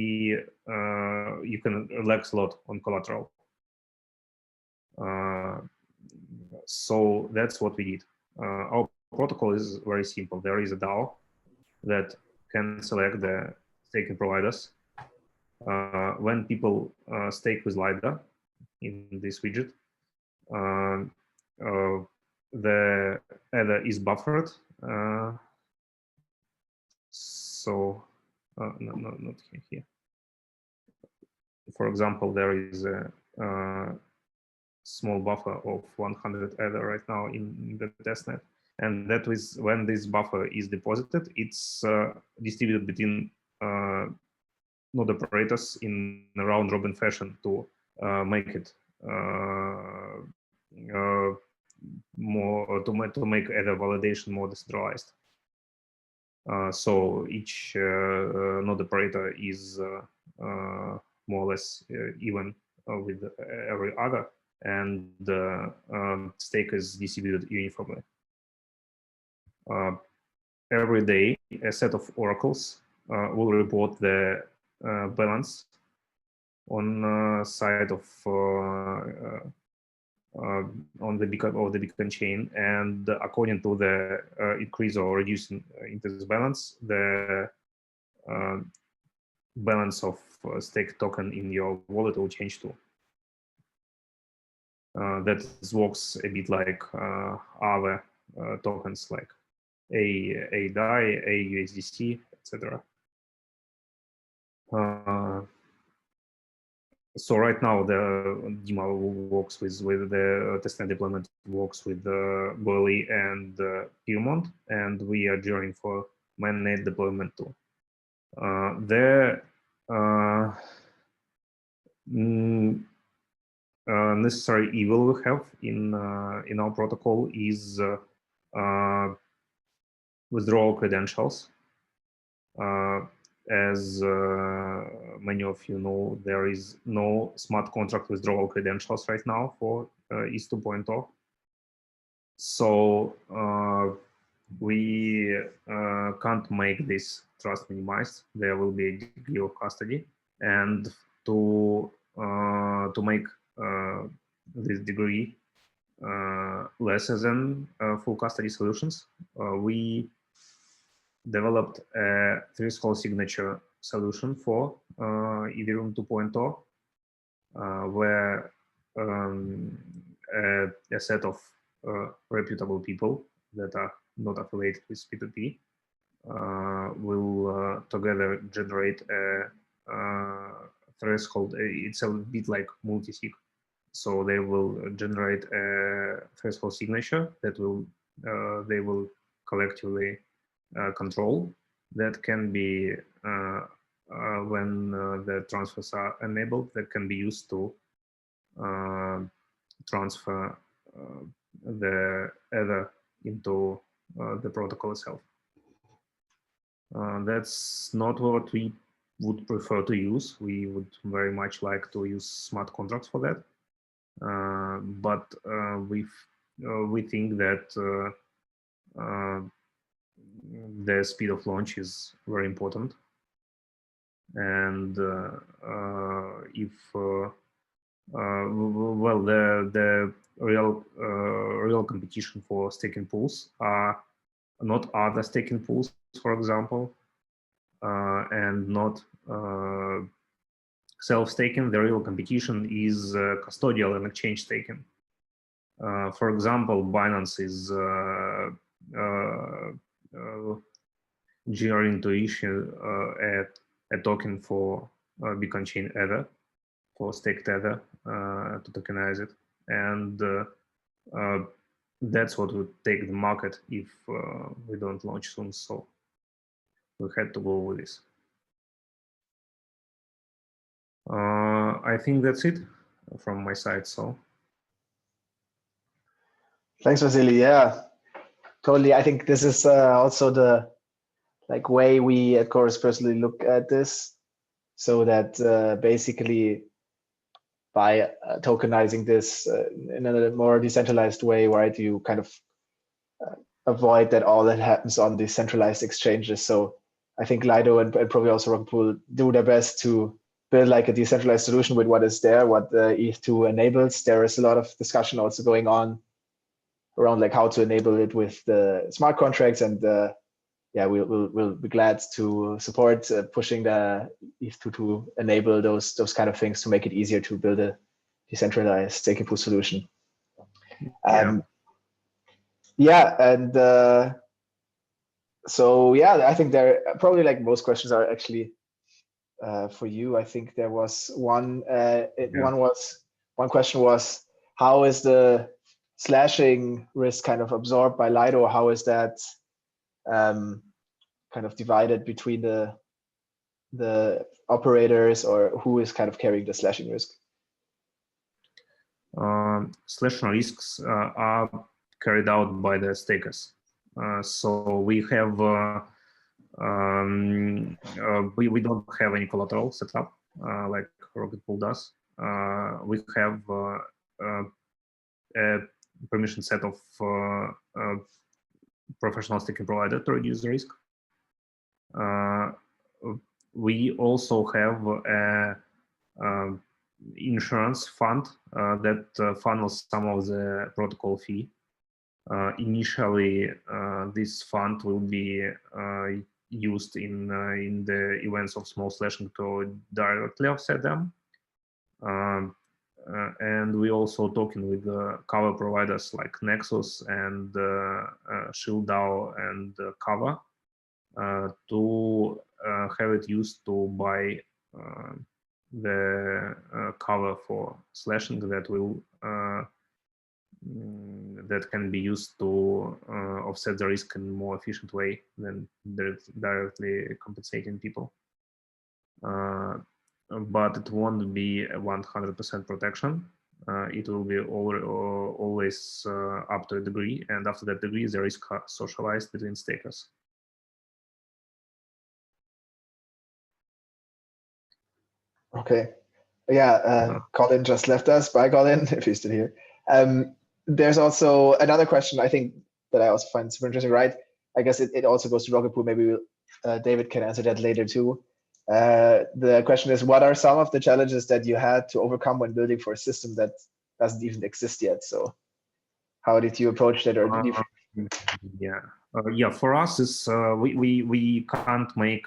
relax a lot on collateral. So that's what we did. Our protocol is very simple. There is a DAO that can select the staking providers. When people stake with Lido in this widget, the Ether is buffered. So no, not here. For example, there is a small buffer of 100 Ether right now in the testnet, and that is when this buffer is deposited, it's distributed between node operators in a round-robin fashion to make it more to make Ether validation more decentralized. So each node operator is more or less even with every other, and the stake is distributed uniformly. Every day, a set of oracles will report the balance on side of on the beacon chain, and according to the increase or reducing interest balance, the balance of stake token in your wallet will change too. That works a bit like other tokens like a DAI, a USDC, etc. So right now the demo works with the testnet deployment works with Vasiliy and Piedmont, and we are joining for mainnet deployment too. The necessary evil we have in our protocol is withdrawal credentials. As many of you know, there is no smart contract withdrawal credentials right now for ETH 2.0. So we can't make this trust minimized. There will be a degree of custody, and to make this degree lesser than full custody solutions, we developed a threshold signature solution for Ethereum 2.0, where a set of reputable people that are not affiliated with P2P will together generate a threshold. It's a bit like multi-sig. So they will generate a threshold signature that will they will collectively control, that can be when the transfers are enabled, that can be used to transfer the Ether into the protocol itself. That's not what we would prefer to use. We would very much like to use smart contracts for that. But we think that the speed of launch is very important, and if well, the real competition for staking pools are not other staking pools, for example, and not self-staking. The real competition is custodial and exchange staking. For example, Binance is generating to issue a token for Beacon Chain Ether, for staked Ether, to tokenize it, and that's what would take the market if we don't launch soon. So we had to go with this. I think that's it from my side. So thanks, Vasiliy. Yeah, totally. I think this is also the way we at Chorus personally look at this, so that basically by tokenizing this in a more decentralized way, right, you kind of avoid that all that happens on the centralized exchanges. So I think Lido and probably also Rocket Pool do their best to build like a decentralized solution with what is there, what ETH2 enables. There is a lot of discussion also going on around like how to enable it with the smart contracts, and yeah, we'll be glad to support pushing the ETH2 to enable those kind of things to make it easier to build a decentralized staking pool solution. Yeah, and so yeah, I think there probably like most questions are actually for you. I think there was one. One question was, how is the slashing risk kind of absorbed by Lido? How is that kind of divided between the operators, or who is kind of carrying the slashing risk? Slashing risks are carried out by the stakers. So we have we don't have any collateral set up like Rocket Pool does. We have a permission set of professional staking provider to reduce the risk. We also have a insurance fund that funnels some of the protocol fee. Initially, this fund will be used in the events of small slashing to directly offset them. And we also talking with cover providers like Nexus and ShieldDAO and Cover to have it used to buy the cover for slashing that will that can be used to offset the risk in a more efficient way than directly compensating people. But it won't be a 100% protection. It will be always up to a degree, and after that degree, the risk are socialized between stakers. Okay. Yeah, Collin just left us. Bye, Collin, if he's still here. There's also another question I think that I also find super interesting, right? I guess it also goes to Rocket Pool. Maybe David can answer that later too. The question is, what are some of the challenges that you had to overcome when building for a system that doesn't even exist yet? So how did you approach that? Or did you... Yeah, for us, is we can't make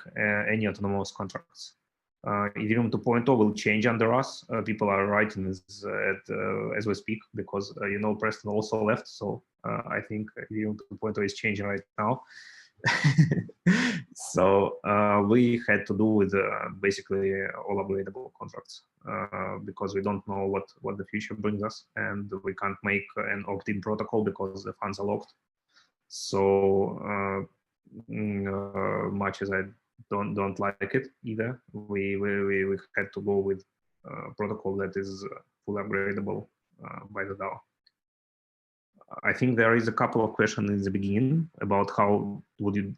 any autonomous contracts. Ethereum 2.0 will change under us. People are writing this as we speak, because Preston also left. So I think Ethereum 2.0 is changing right now. So we had to do with basically all upgradable contracts because we don't know what the future brings us, and we can't make an opt-in protocol because the funds are locked. So much as I don't like it either, we had to go with a protocol that is fully upgradable by the DAO. I think there is a couple of questions in the beginning about how would you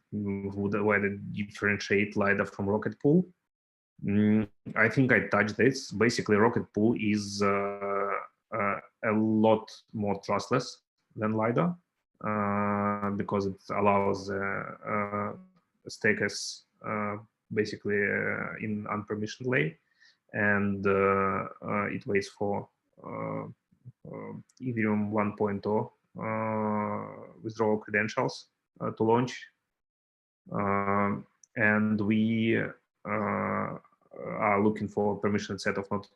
differentiate Lido from Rocket Pool. I think I touched this. Basically, Rocket Pool is a lot more trustless than Lido because it allows stakers basically in unpermissioned way, and it waits for Ethereum 1.0 withdrawal credentials to launch, and we are looking for a permissioned set of node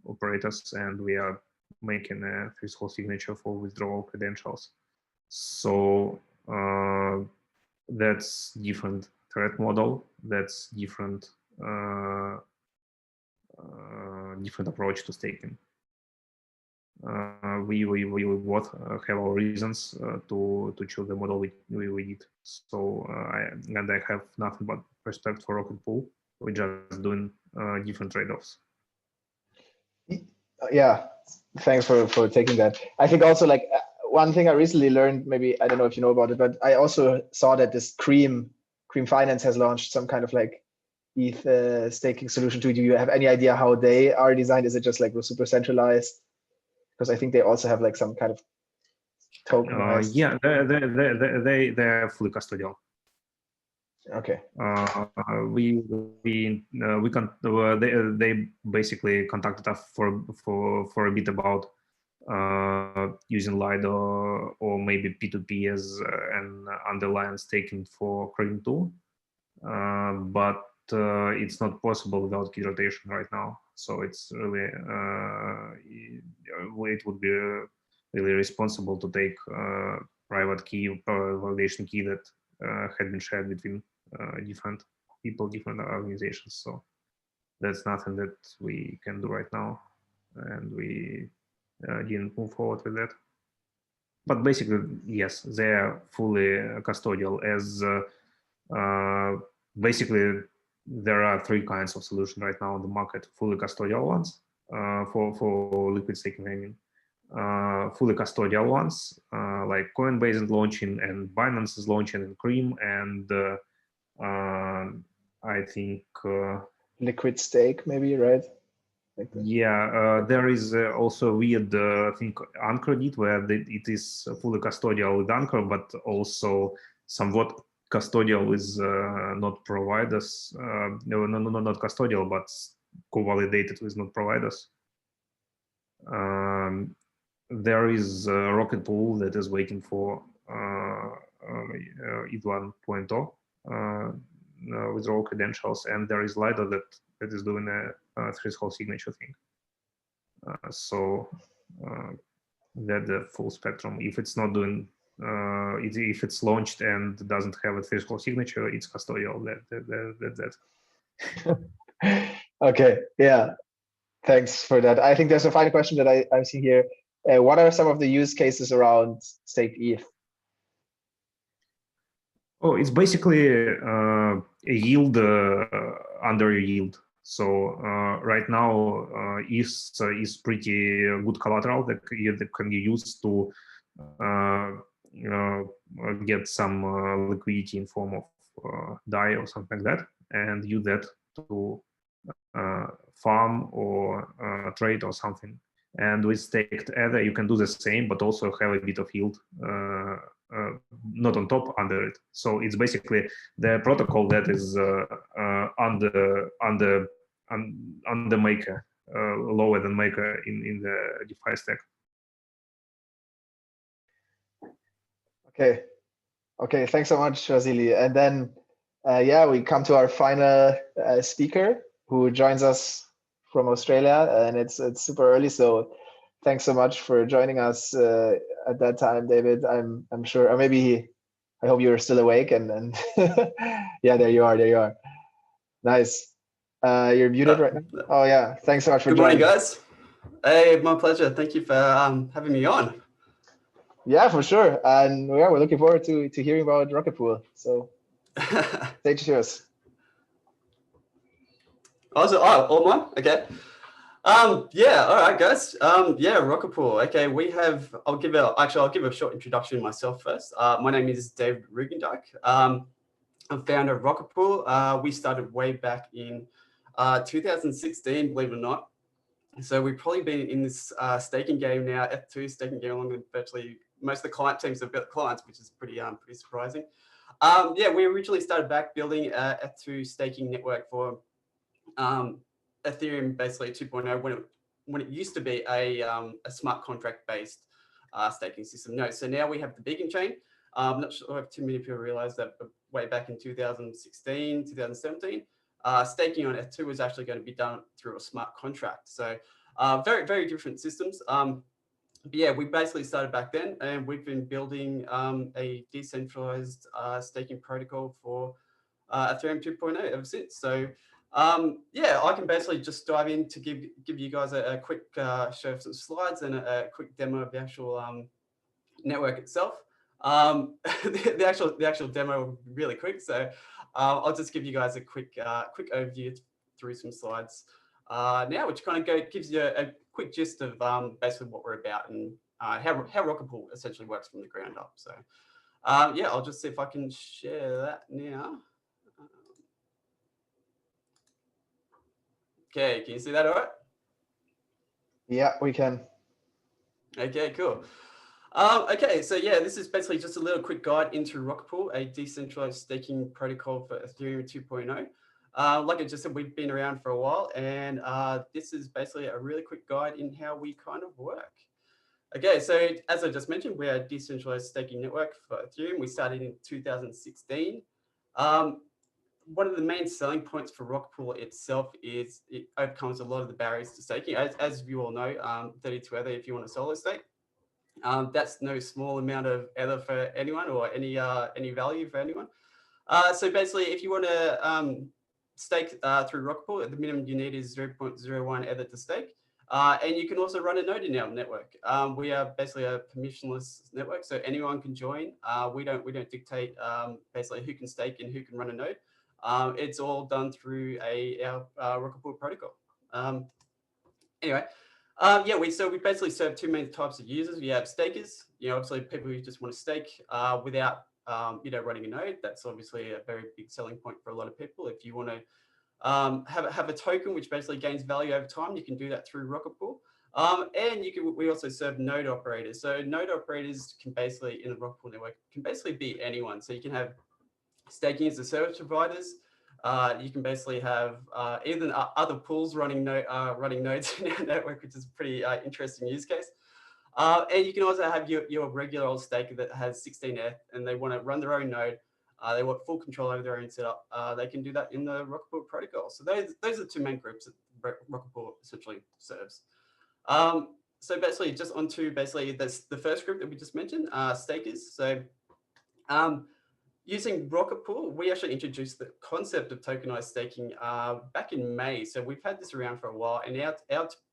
operators, and we are making a threshold signature for withdrawal credentials. So that's different threat model. That's different different approach to staking. We both have our reasons to choose the model we did. So I have nothing but respect for Rocket Pool. We're just doing different trade-offs. Yeah, thanks for taking that. I think also like one thing I recently learned, maybe I don't know if you know about it, but I also saw that this Cream Finance has launched some kind of like ETH staking solution too. Do you have any idea how they are designed? Is it just like super centralized? Because I think they also have like some kind of tokenized. Yeah, they're fully custodial. Okay. They basically contacted us for a bit about using Lido or maybe P2P as an underlying staking for Cream 2, but it's not possible without key rotation right now. So it's really it would be really responsible to take private key, validation key that had been shared between different people, different organizations. So that's nothing that we can do right now, and we didn't move forward with that. But basically, yes, they are fully custodial. As basically, there are three kinds of solutions right now on the market: fully custodial ones for liquid staking, I mean. Fully custodial ones like Coinbase is launching, and Binance is launching, and Cream, and I think liquid stake maybe, right? Like there is also weird thing Uncredit, where it is fully custodial with Anchor, but also somewhat custodial with node providers. No, not custodial, but co-validated with node providers. There is a Rocket Pool that is waiting for ETH 1.0 withdrawal credentials, and there is Lido that is doing a threshold signature thing. So that the full spectrum. If it's not doing, if it's launched and doesn't have a threshold signature, it's custodial. That's that. Okay, yeah. Thanks for that. I think there's a final question that I'm seeing here. What are some of the use cases around staked ETH? Oh, it's basically a yield under a yield. So right now, ETH is pretty good collateral that can be used to get some liquidity in form of DAI or something like that, and use that to farm or trade or something. And with staked Ether, you can do the same, but also have a bit of yield not on top, under it. So it's basically the protocol that is under Maker, lower than Maker in the DeFi stack. Okay, thanks so much, Vasiliy. And then, yeah, we come to our final speaker who joins us from Australia, and it's super early, so thanks so much for joining us at that time, David. I'm sure, or maybe I hope you're still awake, and yeah, there you are. Nice. You're muted right now. Oh yeah, thanks so much for joining. Good morning, guys. Hey, my pleasure. Thank you for having me on. Yeah, for sure. And yeah, we're looking forward to hearing about Rocket Pool. So stage yours. Also, all mine? Okay. Yeah, all right, guys. Yeah, Rocket Pool. Okay, I'll give a short introduction myself first. My name is David Rugendyke. I'm founder of Rocket Pool. We started way back in 2016, believe it or not. So we've probably been in this staking game now, ETH2 staking game, along with virtually most of the client teams have built clients, which is pretty surprising. Yeah, we originally started back building a ETH2 staking network for Ethereum, basically 2.0, when it used to be a smart contract based staking system. No, so now we have the Beacon chain. I'm not sure if too many people realize that, but way back in 2016, 2017, staking on ETH2 was actually going to be done through a smart contract. So very, very different systems. But yeah, we basically started back then, and we've been building a decentralized staking protocol for Ethereum 2.0 ever since. So yeah, I can basically just dive in to give you guys a quick show of some slides and a quick demo of the actual network itself. The actual demo really quick, so I'll just give you guys a quick overview through some slides now, which kind of gives you a quick gist of basically what we're about and how Rocket Pool essentially works from the ground up. So yeah, I'll just see if I can share that now. Okay, can you see that all right? Yeah, we can. Okay, cool. Okay, so yeah, this is basically just a little quick guide into Rocket Pool, a decentralized staking protocol for Ethereum 2.0. Like I just said, we've been around for a while, and this is basically a really quick guide in how we kind of work. Okay, so as I just mentioned, we're a decentralized staking network for Ethereum. We started in 2016. One of the main selling points for Rocket Pool itself is it overcomes a lot of the barriers to staking. As you all know, 32 Ether if you want to solo stake. That's no small amount of Ether for anyone or any value for anyone. So basically, if you want to stake through Rocket Pool, the minimum you need is 0.01 Ether to stake. And you can also run a node in our network. We are basically a permissionless network, so anyone can join. We don't dictate basically who can stake and who can run a node. It's all done through our Rocket Pool protocol. Anyway, yeah, we basically serve two main types of users. We have stakers, obviously people who just want to stake without running a node. That's obviously a very big selling point for a lot of people. If you want to have a token which basically gains value over time, you can do that through Rocket Pool. And we also serve node operators. So node operators can basically, in the Rocket Pool network, can basically be anyone. So you can have staking as a service providers. You can basically have even other pools running nodes in our network, which is a pretty interesting use case. And you can also have your regular old staker that has 16 ETH and they want to run their own node. They want full control over their own setup. They can do that in the Rocket Pool protocol. So those are the two main groups that Rocket Pool essentially serves. So basically, just onto basically the first group that we just mentioned, stakers. So using Rocket Pool, we actually introduced the concept of tokenized staking back in May. So we've had this around for a while, and our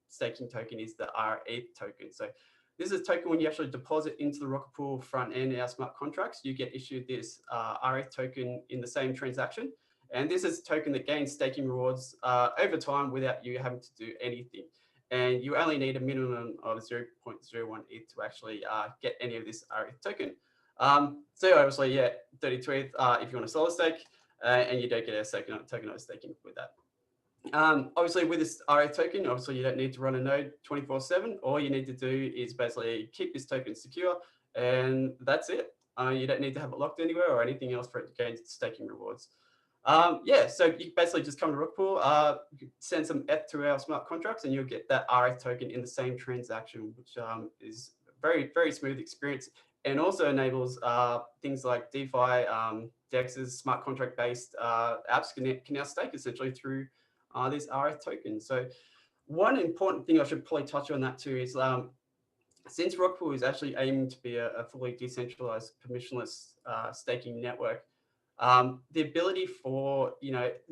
staking token is the ETH token. So this is a token when you actually deposit into the Rocket Pool front end, our smart contracts, you get issued this ETH token in the same transaction. And this is a token that gains staking rewards over time without you having to do anything. And you only need a minimum of 0.01 ETH to actually get any of this ETH token. So obviously, yeah, 32 ETH if you want to solo stake, and you don't get a tokenized staking with that. Obviously, with this ETH token, obviously you don't need to run a node 24/7. All you need to do is basically keep this token secure, and that's it. You don't need to have it locked anywhere or anything else for it to gain staking rewards. Yeah, so you basically just come to Rockpool, you send some ETH to our smart contracts, and you'll get that RF token in the same transaction, which is very, very smooth experience, and also enables things like DeFi, DEXs, smart contract based apps can now stake essentially through these RF tokens. So one important thing I should probably touch on that too is since Rockpool is actually aiming to be a fully decentralized, permissionless staking network, the ability for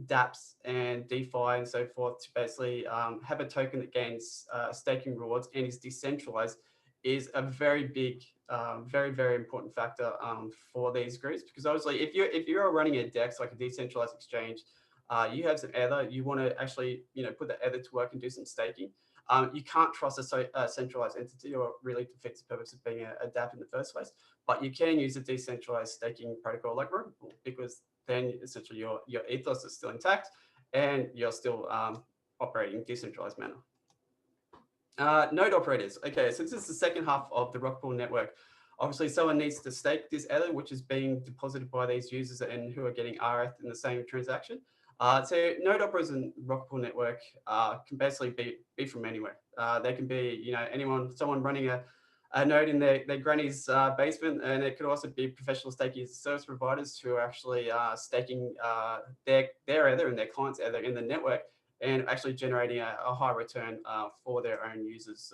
dApps and DeFi and so forth to basically have a token that gains staking rewards and is decentralized is a very big, very, very important factor for these groups, because obviously if you're running a DEX, like a decentralized exchange, you have some Ether, you want to actually put the Ether to work and do some staking. You can't trust a centralized entity, or really defeats the purpose of being a dApp in the first place. But you can use a decentralized staking protocol like Rockpool, because then essentially your ethos is still intact and you're still operating in decentralized manner. Node operators. Okay, so this is the second half of the Rockpool network. Obviously, someone needs to stake this Ether, which is being deposited by these users and who are getting RF in the same transaction. So node operators in Rockpool network can basically be from anywhere. They can be, someone running a node in their granny's basement, and it could also be professional staking service providers who are actually staking their Ether and their clients' Ether in the network, and actually generating a high return for their own users.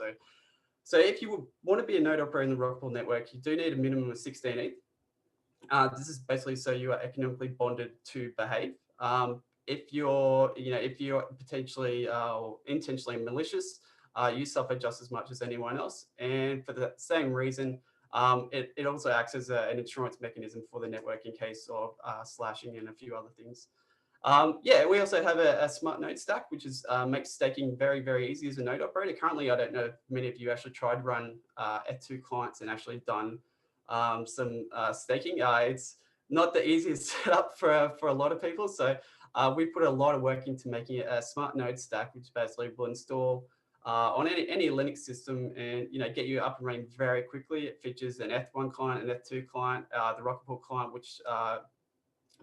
So if you want to be a node operator in the Rockpool network, you do need a minimum of 16 ETH. This is basically so you are economically bonded to behave. If you're potentially intentionally malicious, you suffer just as much as anyone else. And for the same reason, it also acts as an insurance mechanism for the network in case of slashing and a few other things. Yeah, we also have a smart node stack, which is makes staking very, very easy as a node operator. Currently, I don't know if many of you actually tried to run ETH2 clients and actually done some staking. It's not the easiest setup for a lot of people. So we put a lot of work into making it a smart node stack, which basically will install on any Linux system and get you up and running very quickly. It features an ETH1 client, an ETH2 client, the Rockpool client, which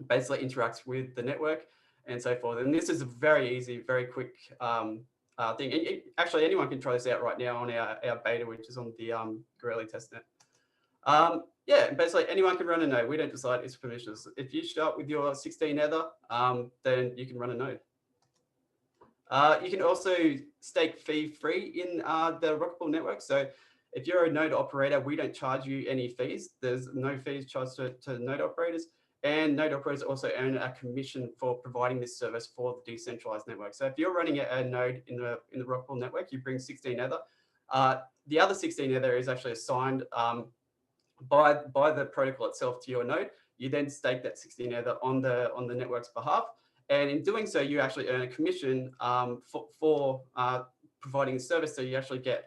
basically interacts with the network and so forth. And this is a very easy, very quick thing. And actually, anyone can try this out right now on our beta, which is on the early testnet. Yeah, basically anyone can run a node. We don't decide it's permissionless. If you start with your 16 Ether, then you can run a node. You can also stake fee-free in the Rockpool network. So if you're a node operator, we don't charge you any fees. There's no fees charged to node operators. And node operators also earn a commission for providing this service for the decentralized network. So if you're running a node in the Rockpool network, you bring 16 Ether. The other 16 Ether is actually assigned by the protocol itself to your node. You then stake that 16 Ether on the network's behalf, and in doing so, you actually earn a commission for providing the service. So you actually get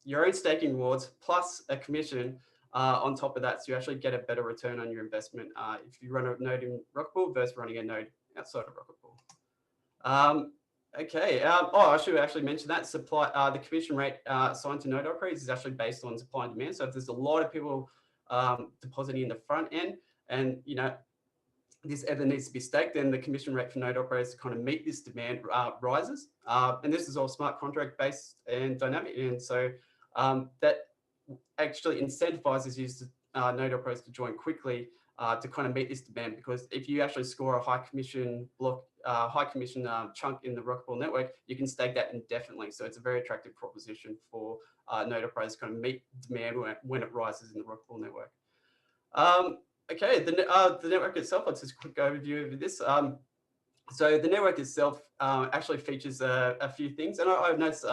your own staking rewards plus a commission on top of that. So you actually get a better return on your investment if you run a node in Rockpool versus running a node outside of Rockpool. Okay. I should actually mention that the commission rate assigned to node operators is actually based on supply and demand. So if there's a lot of people depositing in the front end, and this Ether needs to be staked, then the commission rate for node operators to kind of meet this demand rises. And this is all smart contract based and dynamic, and so that actually incentivizes users, node operators to join quickly to kind of meet this demand, because if you actually score a high commission block, chunk in the Rockpool network, you can stake that indefinitely. So it's a very attractive proposition for node operators to kind of meet demand when it rises in the Rockpool network. Okay, the network itself, let's just a quick overview of this. So the network itself actually features a few things, and I've noticed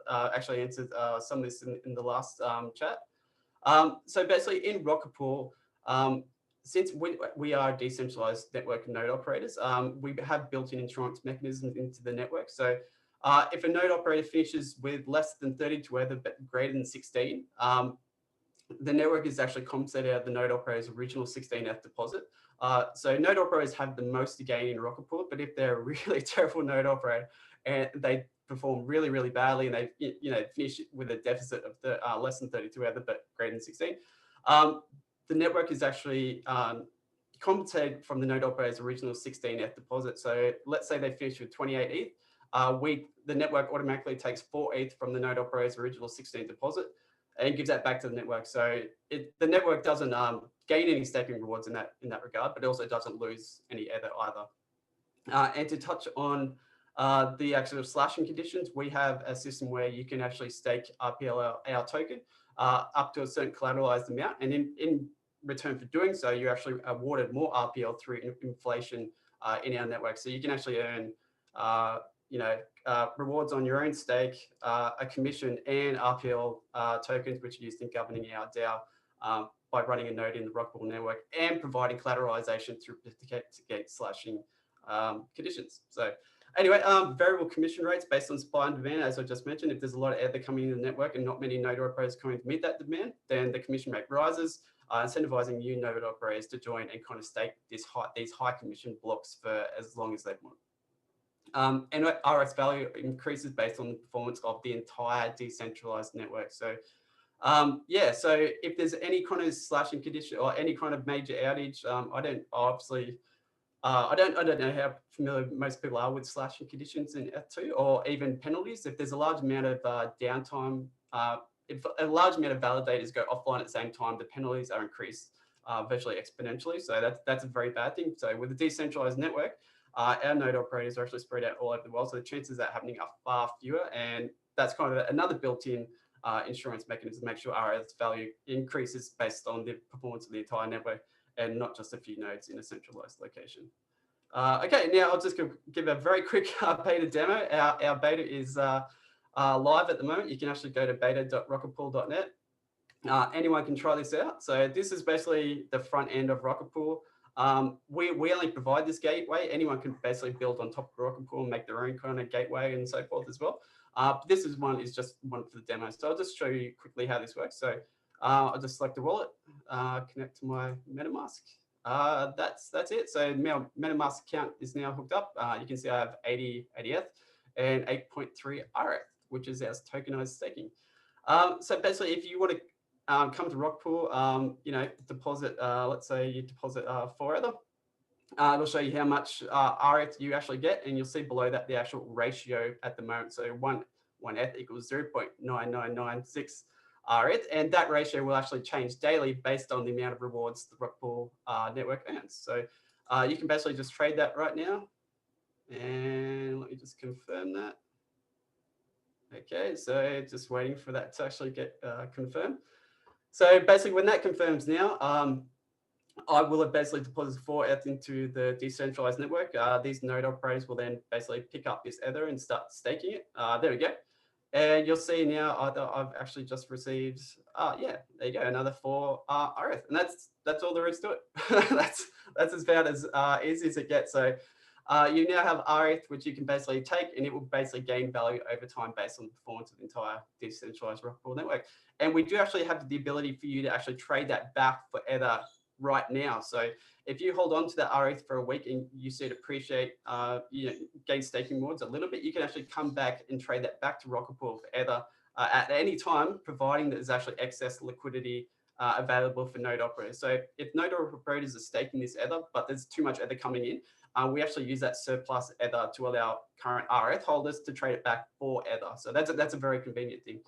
actually answered some of this in the last chat. So basically in Rockpool, since we are a decentralized network of node operators, we have built-in insurance mechanisms into the network. So if a node operator finishes with less than 32 Ether but greater than 16, the network is actually compensated out of the node operator's original 16 ETH deposit. So node operators have the most to gain in Rockpool, but if they're a really terrible node operator and they perform really, really badly and they finish with a deficit of less than 32 Ether but greater than 16, the network is actually compensated from the node operator's original 16 ETH deposit. So let's say they finish with 28 ETH. The network automatically takes 4 ETH from the node operator's original 16 deposit and gives that back to the network. So the network doesn't gain any staking rewards in that regard, but it also doesn't lose any Ether either. And to touch on the actual slashing conditions, we have a system where you can actually stake RPL our token up to a certain collateralized amount, and in return for doing so, you're actually awarded more RPL through inflation in our network. So you can actually earn, rewards on your own stake, a commission, and RPL tokens, which are used in governing our DAO by running a node in the Rock Pool network and providing collateralization through gate slashing conditions. So anyway, variable commission rates based on supply and demand, as I just mentioned. If there's a lot of Ether coming in the network and not many node operators coming to meet that demand, then the commission rate rises, incentivizing new node operators to join and kind of stake these high commission blocks for as long as they want. And RS value increases based on the performance of the entire decentralized network. So so if there's any kind of slashing condition or any kind of major outage, I don't know how familiar most people are with slashing conditions in ETH2 or even penalties. If there's a large amount of downtime, if a large amount of validators go offline at the same time, the penalties are increased virtually exponentially. So that's a very bad thing. So with a decentralized network, our node operators are actually spread out all over the world. So the chances of that happening are far fewer. And that's kind of another built-in insurance mechanism to make sure RS value increases based on the performance of the entire network and not just a few nodes in a centralized location. Okay, now I'll just give a very quick beta demo. Our beta is live at the moment. You can actually go to beta.rocketpool.net. Anyone can try this out. So this is basically the front end of Rocket Pool. We only provide this gateway. Anyone can basically build on top of Rocket Pool and make their own kind of gateway and so forth as well. This is just one for the demo. So I'll just show you quickly how this works. So I'll just select the wallet, connect to my MetaMask. That's it. So my MetaMask account is now hooked up. You can see I have 80 ETH and 8.3 RF, which is our tokenized staking. So basically, if you want to come to Rock Pool, deposit, let's say you deposit 4 Ether, it'll show you how much RF you actually get, and you'll see below that the actual ratio at the moment. So one ETH equals 0.9996 RF, and that ratio will actually change daily based on the amount of rewards the Rock Pool network earns. So you can basically just trade that right now, and let me just confirm that. Okay, so just waiting for that to actually get confirmed. So basically, when that confirms now, I will have basically deposited 4 ETH into the decentralized network. These node operators will then basically pick up this Ether and start staking it. There we go. And you'll see now I've actually just received, there you go, another 4 RF. And that's all there is to it. that's as about as easy as it gets. So you now have RF, which you can basically take, and it will basically gain value over time based on the performance of the entire decentralized Rock Pool network. And we do actually have the ability for you to actually trade that back for Ether right now. So if you hold on to that RF for a week and you see it appreciate, gain staking rewards a little bit, you can actually come back and trade that back to Rocket Pool for Ether at any time, providing that there's actually excess liquidity available for node operators. So if node operators are staking this Ether, but there's too much Ether coming in, we actually use that surplus Ether to allow current RF holders to trade it back for Ether. So that's a very convenient thing.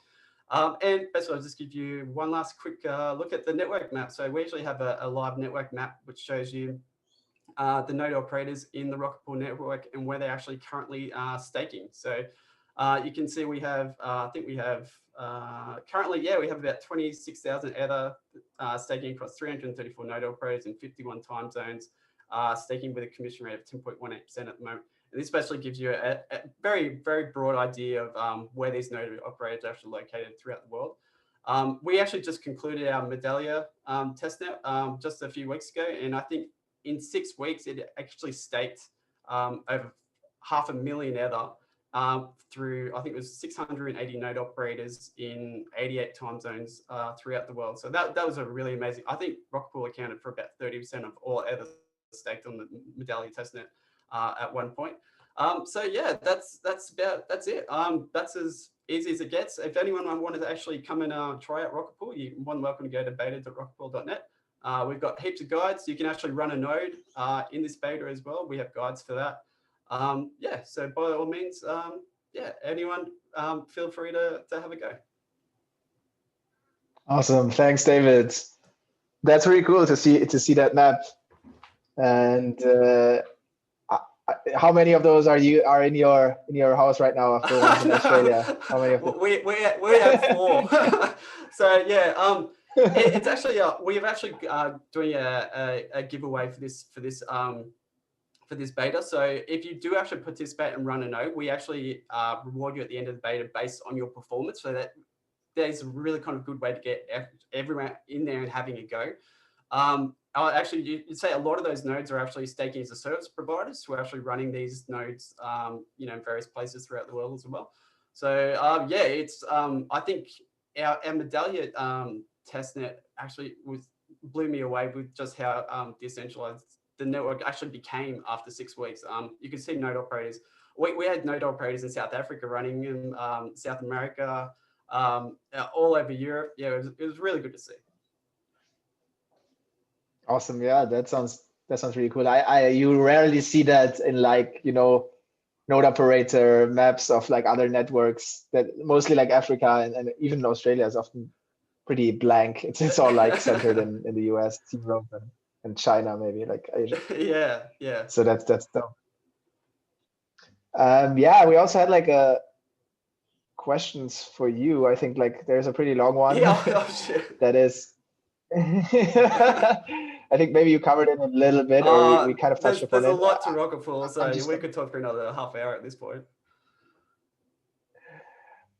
And basically, I'll just give you one last quick look at the network map. So we actually have a live network map, which shows you the node operators in the Rocket Pool network and where they're actually currently staking. So you can see we have, currently, we have about 26,000 Ether staking across 334 node operators in 51 time zones, staking with a commission rate of 10.18% at the moment. And this basically gives you a very, very broad idea of where these node operators are actually located throughout the world. We actually just concluded our Medallia testnet just a few weeks ago. And I think in 6 weeks, it actually staked over 500,000 Ether through, I think it was 680 node operators in 88 time zones throughout the world. So that was a really amazing. I think Rocket Pool accounted for about 30% of all Ether staked on the Medallia testnet at one point. So yeah, that's it. That's as easy as it gets. If anyone wanted to actually come and try out Rocket Pool, you're more than welcome to go to beta.rocketpool.net. We've got heaps of guides. You can actually run a node in this beta as well. We have guides for that. Yeah, so by all means, yeah, anyone feel free to have a go. Awesome, thanks, David. That's really cool to see that map. And how many of those are in your house right now? Of the ones in Australia, how many of them? We have 4. So yeah, it's actually we've actually doing a giveaway for this beta. So if you do actually participate and run a node, we actually reward you at the end of the beta based on your performance. So that there's a really kind of good way to get everyone in there and having a go. Actually, you'd say a lot of those nodes are actually staking as a service providers who are actually running these nodes, you know, in various places throughout the world as well. So yeah, it's I think our Medallia testnet actually blew me away with just how decentralized the network actually became after 6 weeks. You can see node operators. We had node operators in South Africa running in South America, all over Europe. Yeah, it was really good to see. Awesome. Yeah, that sounds really cool. You rarely see that in, like, you know, node operator maps of like other networks. That mostly like Africa and even Australia is often pretty blank. It's all like centered in the US, Europe, and China, maybe like Asia. Yeah. So that's dope. Yeah, we also had like questions for you. I think like there's a pretty long one. Yeah, oh, shit. That is. I think maybe you covered it a little bit, or we kind of touched upon it. There's a lot to Rocket Pool, so we could talk for another half hour at this point.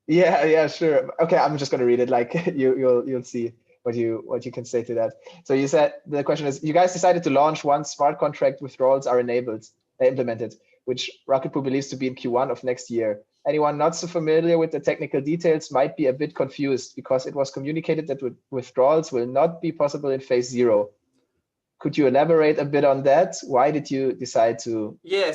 Yeah, sure. Okay, I'm just gonna read it. Like you'll see what you can say to that. So you said the question is, you guys decided to launch once smart contract withdrawals are implemented, which Rocket Pool believes to be in Q1 of next year. Anyone not so familiar with the technical details might be a bit confused because it was communicated that withdrawals will not be possible in phase 0. Could you elaborate a bit on that? Why did you decide to do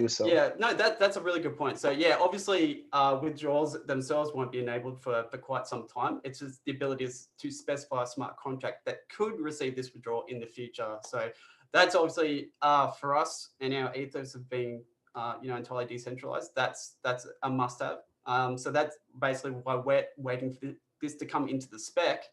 so? Yeah, no, that's a really good point. So yeah, obviously withdrawals themselves won't be enabled for quite some time. It's just the ability to specify a smart contract that could receive this withdrawal in the future. So that's obviously for us and our ethos of being you know, entirely decentralized. That's a must-have. So that's basically why we're waiting for this to come into the spec.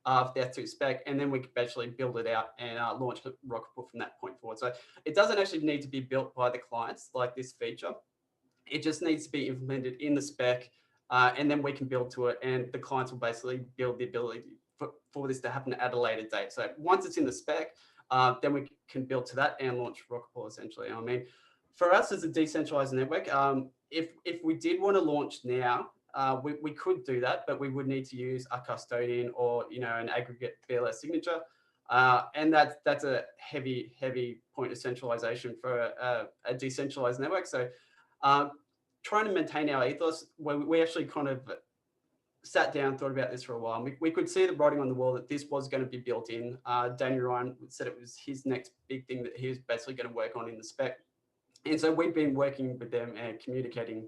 The ETH2 spec, and then we can eventually build it out and launch Rocket Pool from that point forward. So it doesn't actually need to be built by the clients like this feature. It just needs to be implemented in the spec, and then we can build to it, and the clients will basically build the ability for this to happen at a later date. So once it's in the spec, then we can build to that and launch Rocket Pool essentially. I mean, for us as a decentralized network, if we did want to launch now, we could do that, but we would need to use a custodian or, you know, an aggregate BLS signature. And that's a heavy point of centralization for a decentralized network. So trying to maintain our ethos, we actually kind of sat down, thought about this for a while. We could see the writing on the wall that this was going to be built in. Daniel Ryan said it was his next big thing that he was basically going to work on in the spec. And so we've been working with them and communicating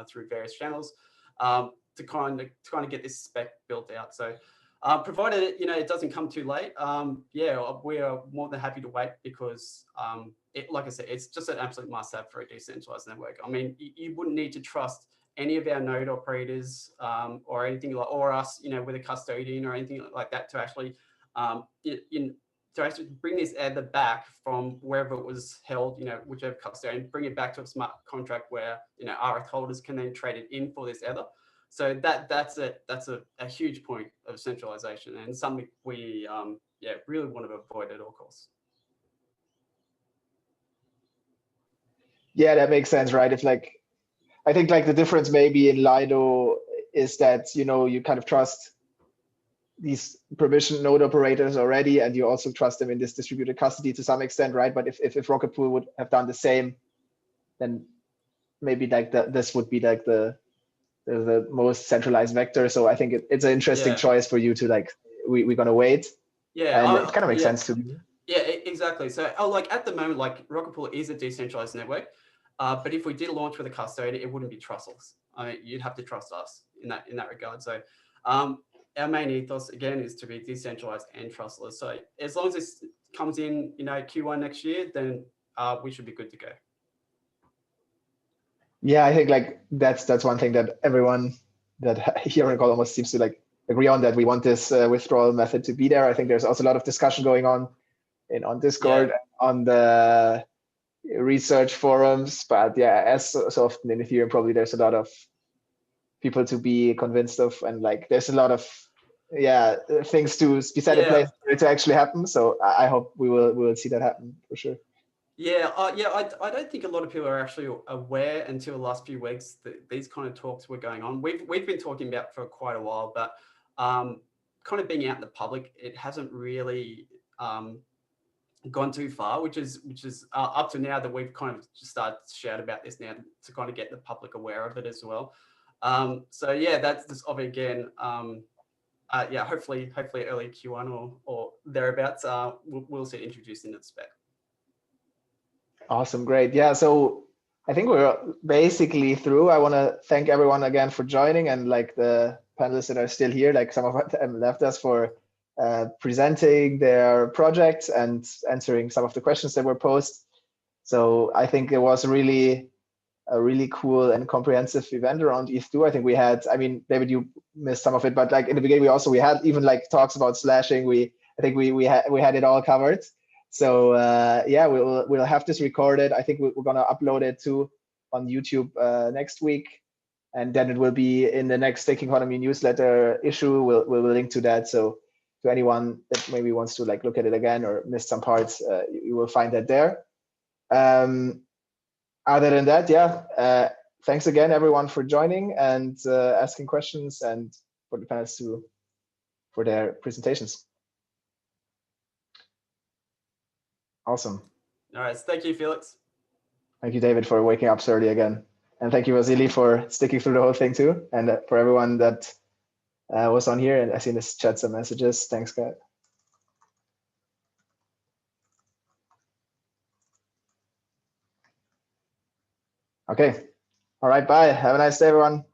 through various channels to kind of get this spec built out. So provided it, you know, it doesn't come too late, yeah, we are more than happy to wait because like I said, it's just an absolute must-have for a decentralized network. I mean, you wouldn't need to trust any of our node operators or anything like, or us, you know, with a custodian or anything like that to actually to actually bring this ether back from wherever it was held, you know, whichever custodian, bring it back to a smart contract where, you know, RF holders can then trade it in for this ether. So that's a huge point of centralization and something we yeah, really want to avoid at all costs. Yeah, that makes sense, right? If like, I think like the difference maybe in Lido is that, you know, you kind of trust these permission node operators already, and you also trust them in this distributed custody to some extent, right? But if Rocket Pool would have done the same, then maybe like this would be like the most centralized vector. So I think it's an interesting choice for you to like, we're gonna wait. Yeah, and it kind of makes sense to me. Yeah, exactly. So like at the moment, like Rocket Pool is a decentralized network, but if we did launch with a custodian, it wouldn't be trustless. I mean, you'd have to trust us in that regard. So our main ethos again is to be decentralized and trustless. So as long as this comes in, Q1 next year, then we should be good to go. Yeah, I think like that's one thing that everyone that here in Collin almost seems to like agree on, that we want this withdrawal method to be there. I think there's also a lot of discussion going on on Discord, on the research forums, but yeah, as so often in Ethereum, probably there's a lot of people to be convinced of, and like there's a lot of things to be set in place for it to actually happen. So I hope we will see that happen for sure. Yeah, I don't think a lot of people are actually aware until the last few weeks that these kind of talks were going on. We've been talking about for quite a while, but kind of being out in the public, it hasn't really gone too far, which is up to now that we've kind of just started to shout about this now to kind of get the public aware of it as well. So yeah, that's just of again. Hopefully early Q1 or thereabouts, we'll see it introduced in its spec. Awesome, great. Yeah, so I think we're basically through. I want to thank everyone again for joining, and like the panelists that are still here, like some of them left us, for presenting their projects and answering some of the questions that were posed. So I think it was really a really cool and comprehensive event around ETH2. I think we had, I mean, David, you missed some of it, but like in the beginning, we had even like talks about slashing. I think we had it all covered. So we'll have this recorded. I think we're gonna upload it too on YouTube next week, and then it will be in the next Staking Economy newsletter issue. We'll link to that. So to anyone that maybe wants to like look at it again or missed some parts, you will find that there. Other than that, thanks again everyone for joining and asking questions, and for the panelists for their presentations. Awesome. All right, thank you, Felix. Thank you, David, for waking up so early again. And thank you, Vasiliy, for sticking through the whole thing too. And for everyone that was on here, and I see in this chat some messages. Thanks, guys. Okay. All right, bye. Have a nice day, everyone.